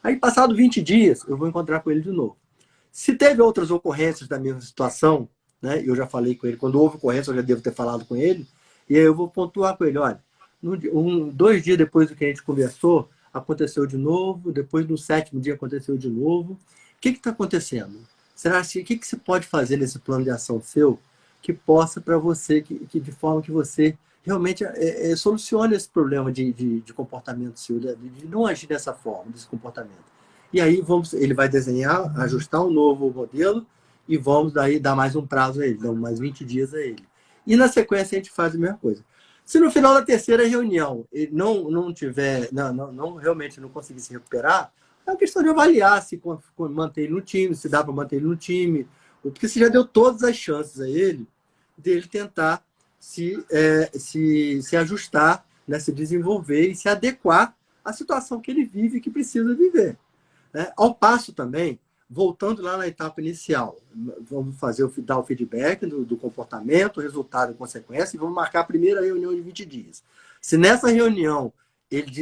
Aí, passado 20 dias, eu vou encontrar com ele de novo. Se teve outras ocorrências da mesma situação, né, eu já falei com ele, quando houve ocorrência, eu já devo ter falado com ele, e aí eu vou pontuar com ele, olha, 2 dias depois do que a gente conversou, aconteceu de novo, depois no 7º dia aconteceu de novo. O que está acontecendo? O que se pode fazer nesse plano de ação seu que possa para você, que de forma que você realmente solucione esse problema de comportamento seu, de não agir dessa forma, desse comportamento. E aí ele vai desenhar, ajustar um novo modelo e vamos daí dar mais um prazo a ele, damos mais 20 dias a ele. E na sequência a gente faz a mesma coisa. Se no final da 3ª reunião ele não realmente não conseguir se recuperar, é uma questão de avaliar se manter ele no time, se dá para manter ele no time, porque você já deu todas as chances a ele dele tentar se ajustar, né, se desenvolver e se adequar à situação que ele vive e que precisa viver. Né? Ao passo também, voltando lá na etapa inicial, vamos dar o feedback do comportamento, resultado e consequência, e vamos marcar a primeira reunião de 20 dias. Se nessa reunião,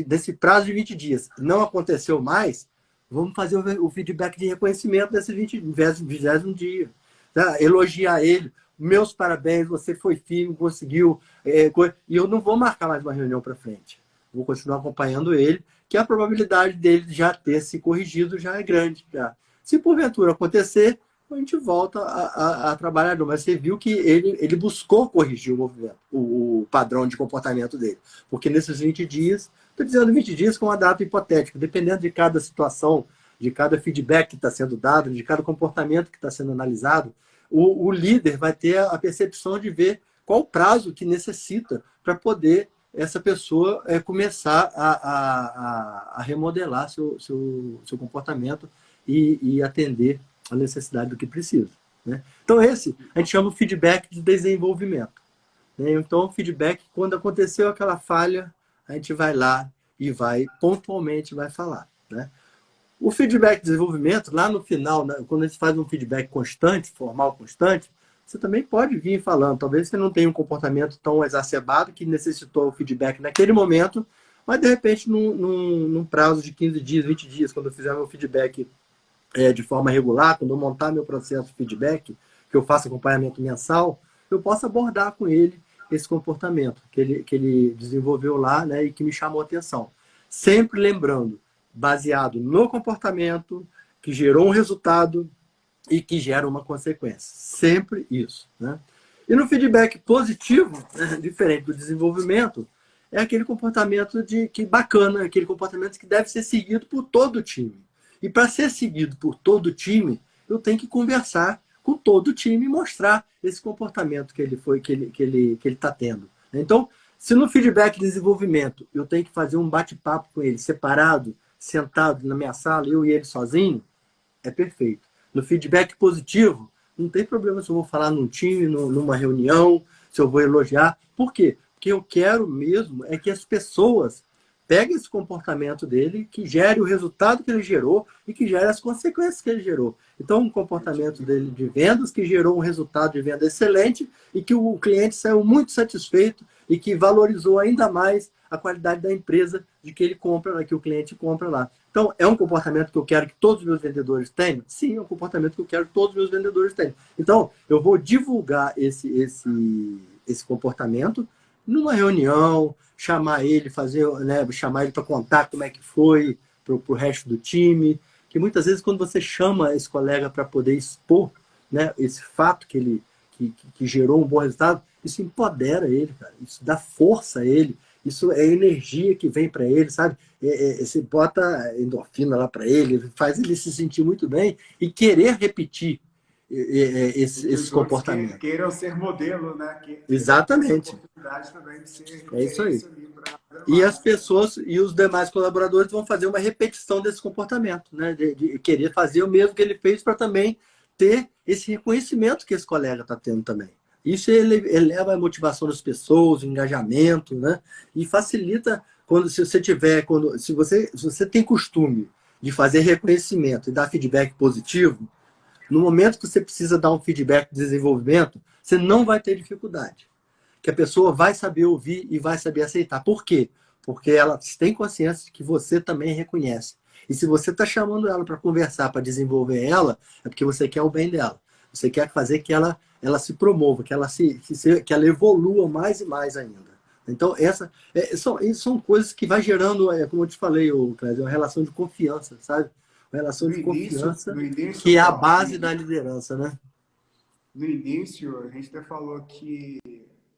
desse prazo de 20 dias, não aconteceu mais, vamos fazer o feedback de reconhecimento desse 20º dia. Tá? Elogiar ele. Meus parabéns, você foi firme, conseguiu. E eu não vou marcar mais uma reunião para frente. Vou continuar acompanhando ele, que a probabilidade dele já ter se corrigido já é grande. Já. Se porventura acontecer, a gente volta a trabalhar. Mas você viu que ele buscou corrigir o movimento, o padrão de comportamento dele. Porque nesses 20 dias, estou dizendo 20 dias com uma data hipotética, dependendo de cada situação, de cada feedback que está sendo dado, de cada comportamento que está sendo analisado, o líder vai ter a percepção de ver qual o prazo que necessita para poder essa pessoa começar a remodelar seu comportamento e atender a necessidade do que precisa. Né? Então, a gente chama o feedback de desenvolvimento. Né? Então, o feedback, quando aconteceu aquela falha, a gente vai lá e pontualmente vai falar. Né? O feedback de desenvolvimento, lá no final, né, quando a gente faz um feedback constante, formal constante, você também pode vir falando. Talvez você não tenha um comportamento tão exacerbado que necessitou o feedback naquele momento, mas de repente num prazo de 15 dias, 20 dias, quando eu fizer meu feedback de forma regular, quando eu montar meu processo de feedback, que eu faço acompanhamento mensal, eu posso abordar com ele esse comportamento que ele desenvolveu lá, né, e que me chamou a atenção. Sempre lembrando, baseado no comportamento, que gerou um resultado e que gera uma consequência. Sempre isso. Né? E no feedback positivo, né, diferente do desenvolvimento, é aquele comportamento bacana, aquele comportamento que deve ser seguido por todo o time. E para ser seguido por todo o time, eu tenho que conversar com todo o time e mostrar esse comportamento que ele está tendo. Então, se no feedback de desenvolvimento eu tenho que fazer um bate-papo com ele separado, sentado na minha sala, eu e ele sozinho, é perfeito. No feedback positivo, não tem problema se eu vou falar num time, numa reunião, se eu vou elogiar. Por quê? Porque eu quero mesmo é que as pessoas peguem esse comportamento dele, que gere o resultado que ele gerou e que gere as consequências que ele gerou. Então, um comportamento dele de vendas que gerou um resultado de venda excelente e que o cliente saiu muito satisfeito e que valorizou ainda mais a qualidade da empresa de que ele compra, que o cliente compra lá. Então, é um comportamento que eu quero que todos os meus vendedores tenham? Sim, é um comportamento que eu quero que todos os meus vendedores tenham. Então, eu vou divulgar esse comportamento numa reunião, chamar ele, chamar ele para contar como é que foi para o resto do time. Que muitas vezes, quando você chama esse colega para poder expor, né, esse fato que gerou um bom resultado, isso empodera ele, cara. Isso dá força a ele. Isso é energia que vem para ele, sabe? Você bota endorfina lá para ele, faz ele se sentir muito bem e querer repetir esse comportamento. Queiram ser modelo, né? Exatamente. Oportunidade também de ser é isso aí. E as pessoas e os demais colaboradores vão fazer uma repetição desse comportamento, né? De querer fazer o mesmo que ele fez para também ter esse reconhecimento que esse colega está tendo também. Isso eleva a motivação das pessoas, o engajamento, né? E facilita se você tem costume de fazer reconhecimento e dar feedback positivo, no momento que você precisa dar um feedback de desenvolvimento, você não vai ter dificuldade. Que a pessoa vai saber ouvir e vai saber aceitar. Por quê? Porque ela tem consciência de que você também reconhece. E se você está chamando ela para conversar, para desenvolver ela, é porque você quer o bem dela. Você quer fazer que ela se promova, que ela evolua mais e mais ainda. Então, são coisas que vai gerando, como eu te falei, Cléber, uma relação de confiança, sabe? Uma relação de confiança que é a base da liderança, né? No início, a gente até falou que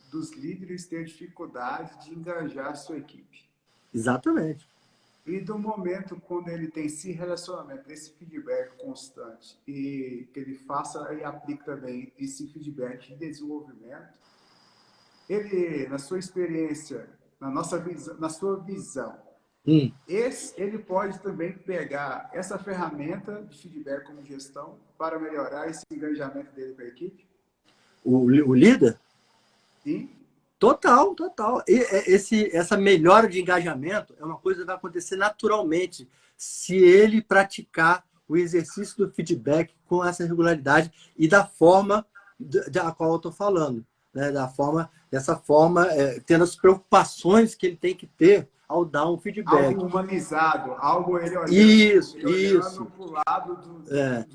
dos líderes ter dificuldade de engajar a sua equipe. Exatamente. E do momento quando ele tem esse relacionamento, esse feedback constante e que ele faça e aplique também esse feedback de desenvolvimento, ele, na sua experiência, na sua visão, ele pode também pegar essa ferramenta de feedback como gestão para melhorar esse engajamento dele com a equipe? O líder? Sim. Total. Essa melhora de engajamento é uma coisa que vai acontecer naturalmente se ele praticar o exercício do feedback com essa regularidade e da forma da qual eu estou falando. Né? Dessa forma, tendo as preocupações que ele tem que ter ao dar um feedback. Algo humanizado, algo ele olhando, isso. pro lado do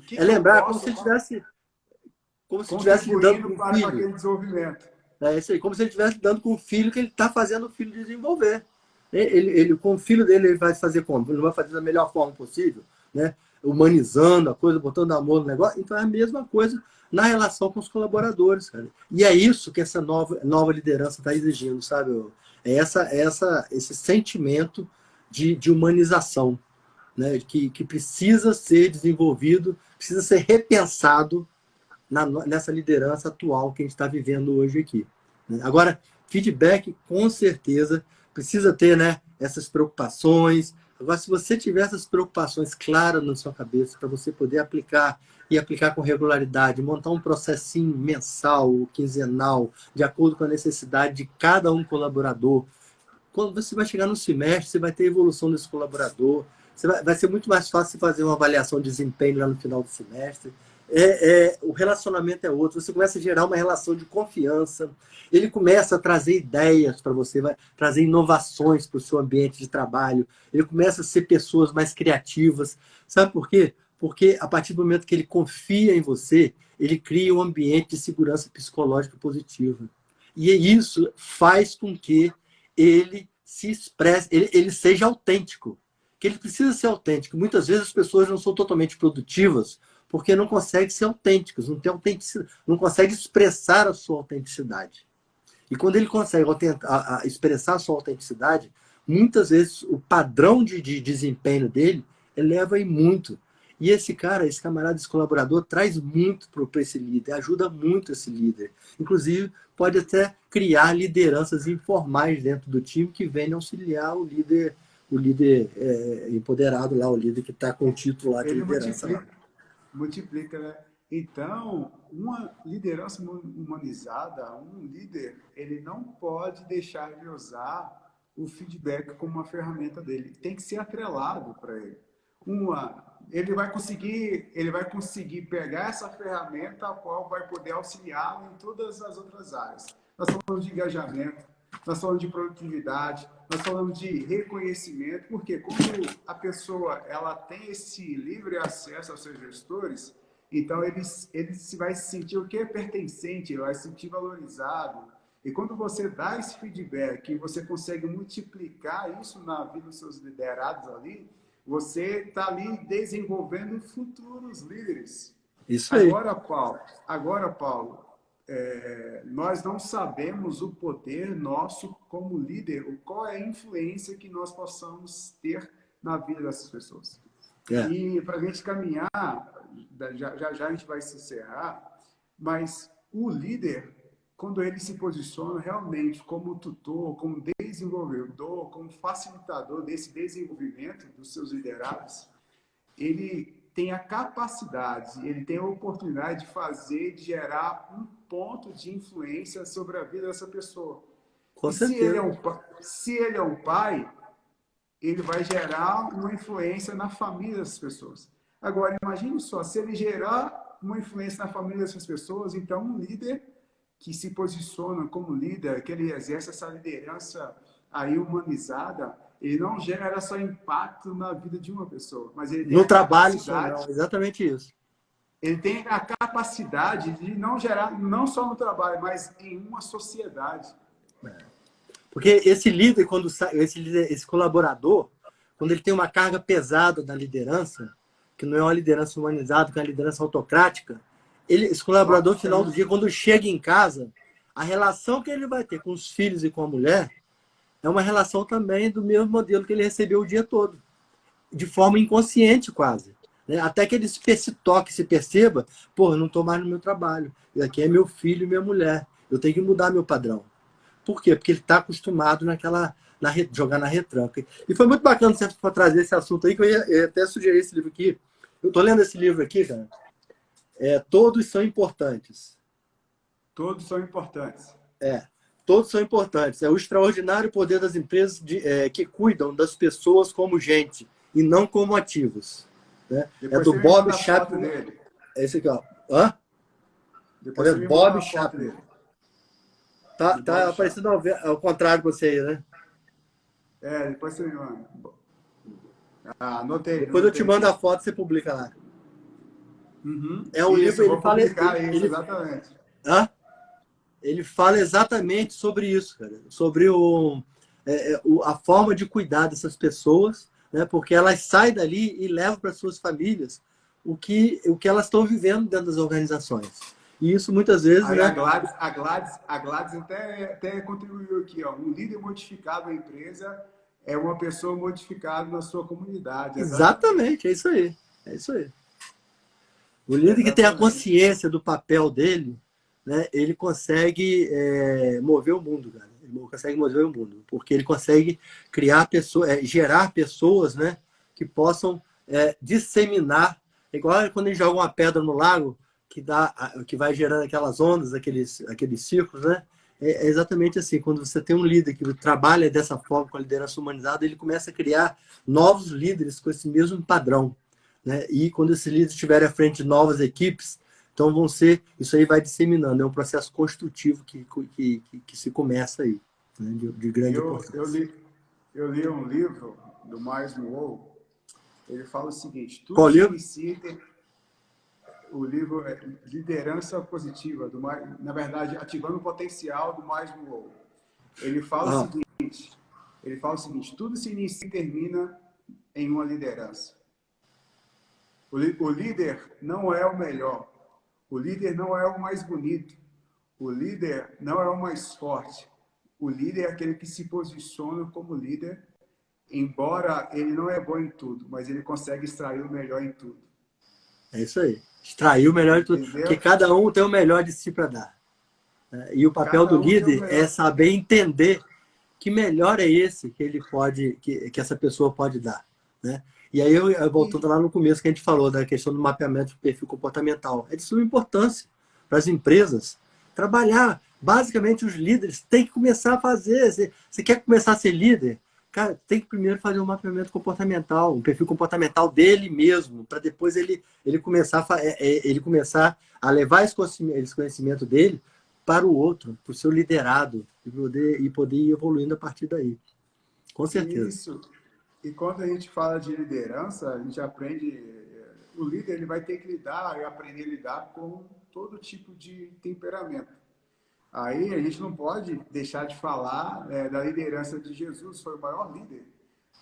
que lembrar como se estivesse lidando com um filho. Aquele desenvolvimento. É isso aí, como se ele estivesse lidando com o filho que ele está fazendo o filho desenvolver. Com o filho dele, ele vai fazer como? Ele vai fazer da melhor forma possível, né? Humanizando a coisa, botando amor no negócio. Então é a mesma coisa na relação com os colaboradores, cara. E é isso que essa nova liderança está exigindo, sabe? É esse sentimento de humanização, né? Que precisa ser desenvolvido, precisa ser repensado nessa liderança atual que a gente está vivendo hoje aqui. Agora, feedback, com certeza, precisa ter, né, essas preocupações. Agora, se você tiver essas preocupações claras na sua cabeça, para você poder aplicar com regularidade, montar um processinho mensal ou quinzenal, de acordo com a necessidade de cada um colaborador. Quando você vai chegar no semestre, você vai ter evolução desse colaborador, vai ser muito mais fácil fazer uma avaliação de desempenho lá no final do semestre. O relacionamento é outro, você começa a gerar uma relação de confiança, ele começa a trazer ideias para você, vai trazer inovações para o seu ambiente de trabalho, ele começa a ser pessoas mais criativas. Sabe por quê? Porque a partir do momento que ele confia em você, ele cria um ambiente de segurança psicológica positiva. E isso faz com que ele se expresse, ele seja autêntico. Que ele precisa ser autêntico. Muitas vezes as pessoas não são totalmente produtivas porque não conseguem ser autênticos, não tem autenticidade, não conseguem expressar a sua autenticidade. E quando ele consegue expressar a sua autenticidade, muitas vezes o padrão de desempenho dele eleva muito. E esse camarada, esse colaborador, traz muito para esse líder, ajuda muito esse líder. Inclusive, pode até criar lideranças informais dentro do time que venham auxiliar o líder empoderado lá, o líder que está com o título lá de liderança. Multiplica, né? Então, uma liderança humanizada, um líder, ele não pode deixar de usar o feedback como uma ferramenta dele. Tem que ser atrelado para ele. Ele vai conseguir pegar essa ferramenta a qual vai poder auxiliá-lo em todas as outras áreas. Nós falamos de engajamento, nós falamos de produtividade, nós falamos de reconhecimento, porque quando a pessoa ela tem esse livre acesso aos seus gestores, então ele vai se sentir o que é pertencente, ele vai se sentir valorizado. E quando você dá esse feedback e você consegue multiplicar isso na vida dos seus liderados ali, você está ali desenvolvendo futuros líderes. Isso aí. Agora, Paulo, nós não sabemos o poder nosso como líder, qual é a influência que nós possamos ter na vida dessas pessoas. E para a gente caminhar, já a gente vai se encerrar, mas o líder, quando ele se posiciona realmente como tutor, como desenvolvedor, como facilitador desse desenvolvimento dos seus liderados, ele tem a capacidade, ele tem a oportunidade de gerar um ponto de influência sobre a vida dessa pessoa. Com certeza. Se ele é um pai, ele vai gerar uma influência na família dessas pessoas. Agora, imagine só, se ele gerar uma influência na família dessas pessoas, então um líder que se posiciona como líder, que ele exerce essa liderança aí humanizada, ele não gera só impacto na vida de uma pessoa, mas ele tem no trabalho, não, exatamente isso. Ele tem a capacidade de não gerar, não só no trabalho, mas em uma sociedade. Porque esse líder, esse colaborador, quando ele tem uma carga pesada da liderança, que não é uma liderança humanizada, que é uma liderança autocrática, esse colaborador, no final do dia, quando chega em casa, a relação que ele vai ter com os filhos e com a mulher é uma relação também do mesmo modelo que ele recebeu o dia todo, de forma inconsciente quase. Né? Até que ele se toque, se perceba, pô, eu não estou mais no meu trabalho, aqui é meu filho e minha mulher, eu tenho que mudar meu padrão. Por quê? Porque ele está acostumado jogar na retranca. E foi muito bacana você trazer esse assunto aí, que eu ia até sugerir esse livro aqui. Eu estou lendo esse livro aqui, cara. Todos são importantes. Todos são importantes. Todos são importantes. É o extraordinário poder das empresas que cuidam das pessoas como gente e não como ativos. Né? É do Bob Chapman. É esse aqui, ó. Hã? Depois Bob Chapman. Tá aparecendo ao contrário pra você aí, né? Depois você me manda. Anotei. Depois eu te mando a foto e você publica lá. Uhum. É um livro, ele fala... exatamente. Hã? Ele fala exatamente sobre isso, cara. Sobre a forma de cuidar dessas pessoas, né? Porque elas saem dali e levam para suas famílias o que elas estão vivendo dentro das organizações. E isso muitas vezes... Aí, né? a Gladys até contribuiu aqui, ó. Um líder modificado na empresa é uma pessoa modificada na sua comunidade. Exatamente, é isso aí. É isso aí. O líder que tem a consciência do papel dele, né, ele consegue mover o mundo, cara. Ele consegue mover o mundo, porque ele consegue criar pessoas, gerar pessoas, né, que possam disseminar, igual quando a gente joga uma pedra no lago, que vai gerando aquelas ondas, aqueles círculos, né? É exatamente assim, quando você tem um líder que trabalha dessa forma, com a liderança humanizada, ele começa a criar novos líderes com esse mesmo padrão. Né? E quando esses líderes estiverem à frente de novas equipes, então isso aí vai disseminando, é um processo construtivo que se começa aí, né? de grande importância. Eu li um livro do Myers Monroe, ele fala o seguinte: tudo Qual livro? O livro é Liderança Positiva, na verdade, Ativando o Potencial, do Myers Monroe. Ele fala o seguinte: tudo se inicia e termina em uma liderança. O líder não é o melhor, o líder não é o mais bonito, o líder não é o mais forte. O líder é aquele que se posiciona como líder, embora ele não é bom em tudo, mas ele consegue extrair o melhor em tudo. É isso aí. Extrair o melhor de tudo. Entendeu? Porque cada um tem o melhor de si para dar. E o papel do líder é saber entender que melhor é esse que ele pode, que essa pessoa pode dar. Né? E aí, voltando lá no começo que a gente falou da questão do mapeamento do perfil comportamental, é de suma importância para as empresas trabalhar. Basicamente, os líderes têm que começar a fazer. Você quer começar a ser líder? Cara, tem que primeiro fazer um mapeamento comportamental, um perfil comportamental dele mesmo, para depois ele começar a levar esse conhecimento dele para o outro, para o seu liderado, e poder ir evoluindo a partir daí. Com certeza. Isso. E quando a gente fala de liderança, a gente aprende, o líder ele vai ter que lidar e aprender a lidar com todo tipo de temperamento. Aí a gente não pode deixar de falar da liderança de Jesus, foi o maior líder.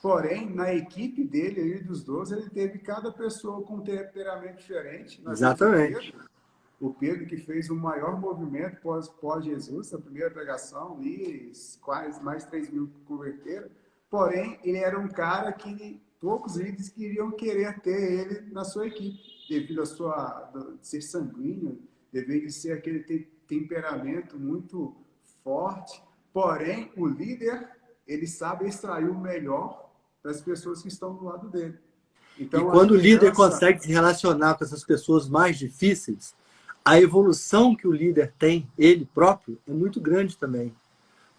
Porém, na equipe dele, ali dos 12, ele teve cada pessoa com um temperamento diferente. Exatamente. O Pedro que fez o maior movimento pós-Jesus, a primeira pregação, ali, quase mais 3 mil converteram. Porém, ele era um cara que poucos líderes queriam querer ter ele na sua equipe, devido de ser sanguíneo, devido de ser aquele temperamento muito forte. Porém, o líder, ele sabe extrair o melhor das pessoas que estão do lado dele. Então, e quando o líder consegue se relacionar com essas pessoas mais difíceis, a evolução que o líder tem, ele próprio, é muito grande também.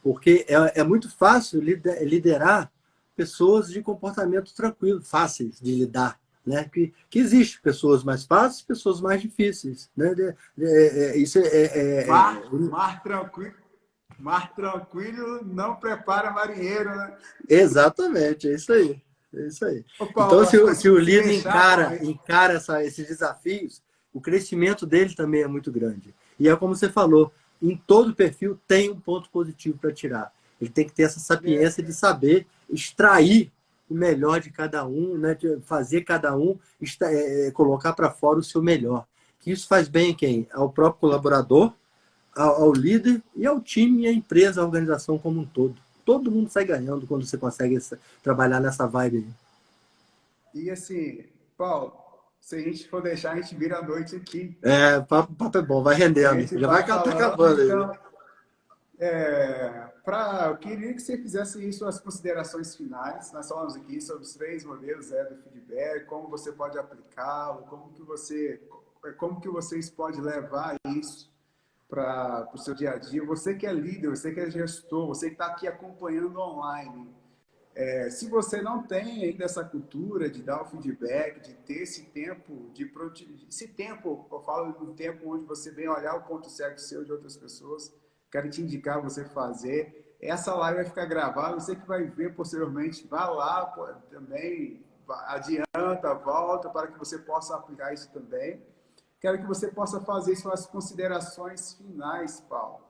Porque é muito fácil liderar pessoas de comportamento tranquilo, fáceis de lidar. Né? Que existe pessoas mais fáceis, pessoas mais difíceis. Né? Mar tranquilo não prepara marinheiro, né? Exatamente, é isso aí. É isso aí. Paulo, então, se o líder encara esses desafios, o crescimento dele também é muito grande. E é como você falou, em todo perfil tem um ponto positivo para tirar. Ele tem que ter essa sapiência de saber extrair o melhor de cada um, né? De fazer cada um colocar para fora o seu melhor. Que isso faz bem a quem? Ao próprio colaborador, ao líder e ao time, e à empresa, à organização como um todo. Todo mundo sai ganhando quando você consegue trabalhar nessa vibe. E assim, Paulo, se a gente for deixar, a gente vira a noite aqui. O papo é bom, vai rendendo. Já vai acabando então, aí. Eu queria que você fizesse aí suas considerações finais. Nós falamos aqui sobre os 3 modelos do feedback, como você pode aplicá-lo, como que vocês podem levar isso para o seu dia a dia. Você que é líder, você que é gestor, você que está aqui acompanhando online. Se você não tem ainda essa cultura de dar o feedback, de ter esse tempo de produtividade, esse tempo, eu falo de um tempo onde você vem olhar o ponto cego seu de outras pessoas, quero te indicar você fazer. Essa live vai ficar gravada, você que vai ver posteriormente, vá lá também, adianta, volta, para que você possa aplicar isso também. Quero que você possa fazer suas considerações finais, Paulo.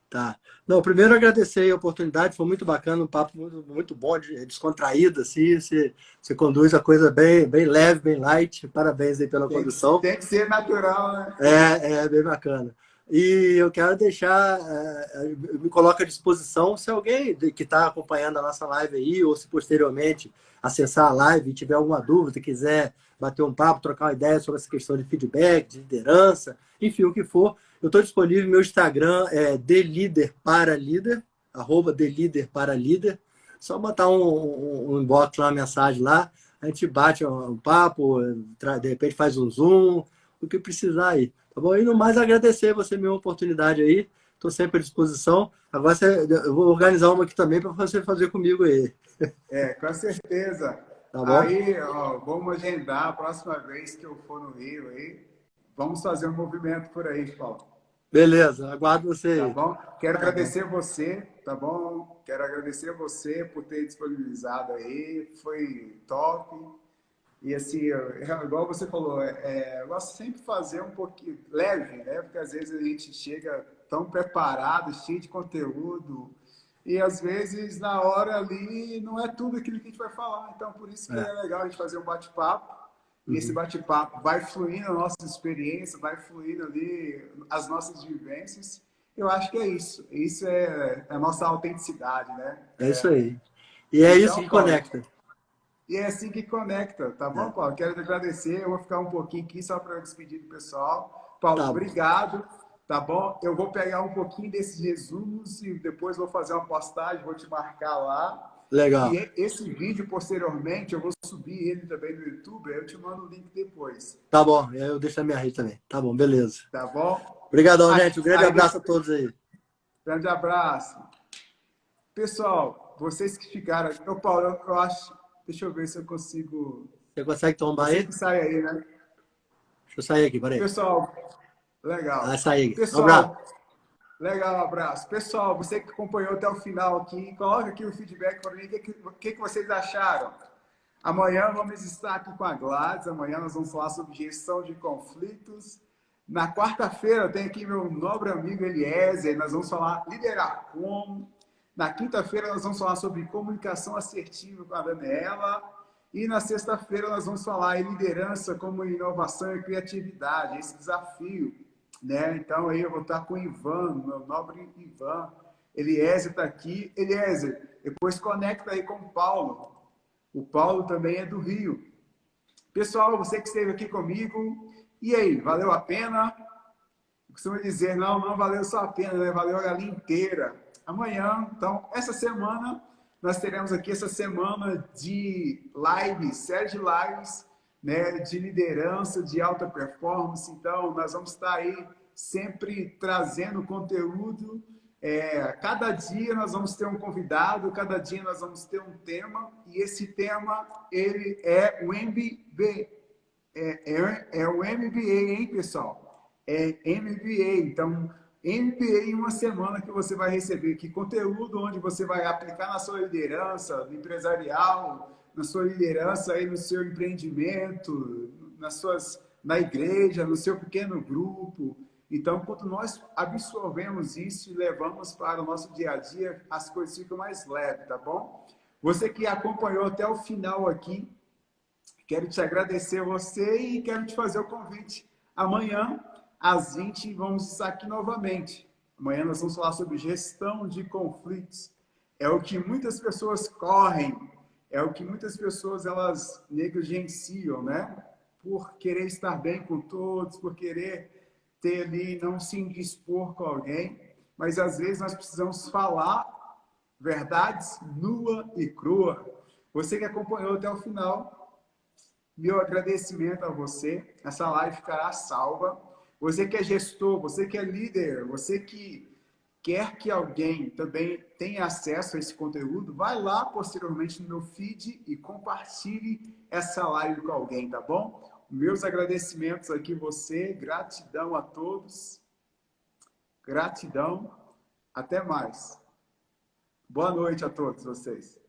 Tá. Não, primeiro agradecer a oportunidade, foi muito bacana, um papo muito, muito bom, descontraído, assim, você conduz a coisa bem leve, bem light, parabéns aí pela condução. Tem que ser natural, né? Bem bacana. E eu quero deixar, me coloco à disposição, se alguém que está acompanhando a nossa live aí, ou se posteriormente acessar a live e tiver alguma dúvida, quiser bater um papo, trocar uma ideia sobre essa questão de feedback, de liderança, enfim, o que for, eu estou disponível, meu Instagram é @theliderparaleader, só botar um inbox lá, uma mensagem lá, a gente bate um papo, de repente faz um zoom, o que precisar aí. Tá bom? E no mais, agradecer você a minha oportunidade aí. Estou sempre à disposição. Agora eu vou organizar uma aqui também para você fazer comigo aí. Com certeza. Tá bom? Aí, vamos agendar a próxima vez que eu for no Rio aí. Vamos fazer um movimento por aí, Paulo. Beleza, aguardo você aí. Tá bom? Quero agradecer você, tá bom? Quero agradecer você por ter disponibilizado aí. Foi top. E assim, igual você falou, eu gosto sempre de fazer um pouquinho leve, né? Porque às vezes a gente chega tão preparado, cheio de conteúdo, e às vezes na hora ali não é tudo aquilo que a gente vai falar. Então, por isso que é legal a gente fazer um bate-papo. E esse bate-papo vai fluindo a nossa experiência, vai fluindo ali as nossas vivências. Eu acho que é isso. Isso é a nossa autenticidade, né? É isso aí. E é isso que conecta. E é assim que conecta, tá bom, Paulo? Quero te agradecer, eu vou ficar um pouquinho aqui só para despedir do pessoal. Paulo, obrigado, tá bom? Eu vou pegar um pouquinho desses resumos e depois vou fazer uma postagem, vou te marcar lá. Legal. E esse vídeo, posteriormente, eu vou subir ele também no YouTube, aí eu te mando o link depois. Tá bom, eu deixo na minha rede também. Tá bom, beleza. Tá bom? Obrigadão, gente. Um grande abraço a todos aí. Grande abraço. Pessoal, vocês que ficaram... Paulo, eu acho... Deixa eu ver se eu consigo... Você consegue tombar aí? Você sai aí, né? Deixa eu sair aqui, peraí. Pessoal, legal. Vai sair. Pessoal, um abraço. Legal, abraço. Pessoal, você que acompanhou até o final aqui, coloca aqui o feedback para mim, o que vocês acharam? Amanhã vamos estar aqui com a Gladys, amanhã nós vamos falar sobre gestão de conflitos. Na quarta-feira eu tenho aqui meu nobre amigo Eliezer, nós vamos falar liderar como. Na quinta-feira nós vamos falar sobre comunicação assertiva com a Daniela. E na sexta-feira nós vamos falar em liderança como inovação e criatividade, esse desafio. Né? Então aí eu vou estar com o Ivan, meu nobre Ivan. Eliezer está aqui. Eliezer, depois conecta aí com o Paulo. O Paulo também é do Rio. Pessoal, você que esteve aqui comigo, e aí, valeu a pena? Eu costumo dizer, não valeu só a pena, né? Valeu a galinha inteira. Amanhã, então, essa semana, nós teremos aqui essa semana de lives, série de lives, né, de liderança, de alta performance. Então, nós vamos estar aí sempre trazendo conteúdo. Cada dia nós vamos ter um convidado, cada dia nós vamos ter um tema, e esse tema, ele é o MBA. É o MBA, hein, pessoal? É MBA. Então, MBA em uma semana que você vai receber aqui conteúdo onde você vai aplicar na sua liderança empresarial, na sua liderança aí no seu empreendimento, na igreja, no seu pequeno grupo. Então, quando nós absorvemos isso e levamos para o nosso dia a dia, as coisas ficam mais leves, tá bom? Você que acompanhou até o final aqui, quero te agradecer você e quero te fazer o convite. Amanhã, às 20, vamos estar aqui novamente. Amanhã nós vamos falar sobre gestão de conflitos. É o que muitas pessoas correm, é o que muitas pessoas elas negligenciam, né? Por querer estar bem com todos, por querer ter ali, não se indispor com alguém. Mas às vezes nós precisamos falar verdades nua e crua. Você que acompanhou até o final, meu agradecimento a você. Essa live ficará salva. Você que é gestor, você que é líder, você que quer que alguém também tenha acesso a esse conteúdo, vai lá posteriormente no meu feed e compartilhe essa live com alguém, tá bom? Meus agradecimentos aqui você, gratidão a todos. Gratidão. Até mais. Boa noite a todos vocês.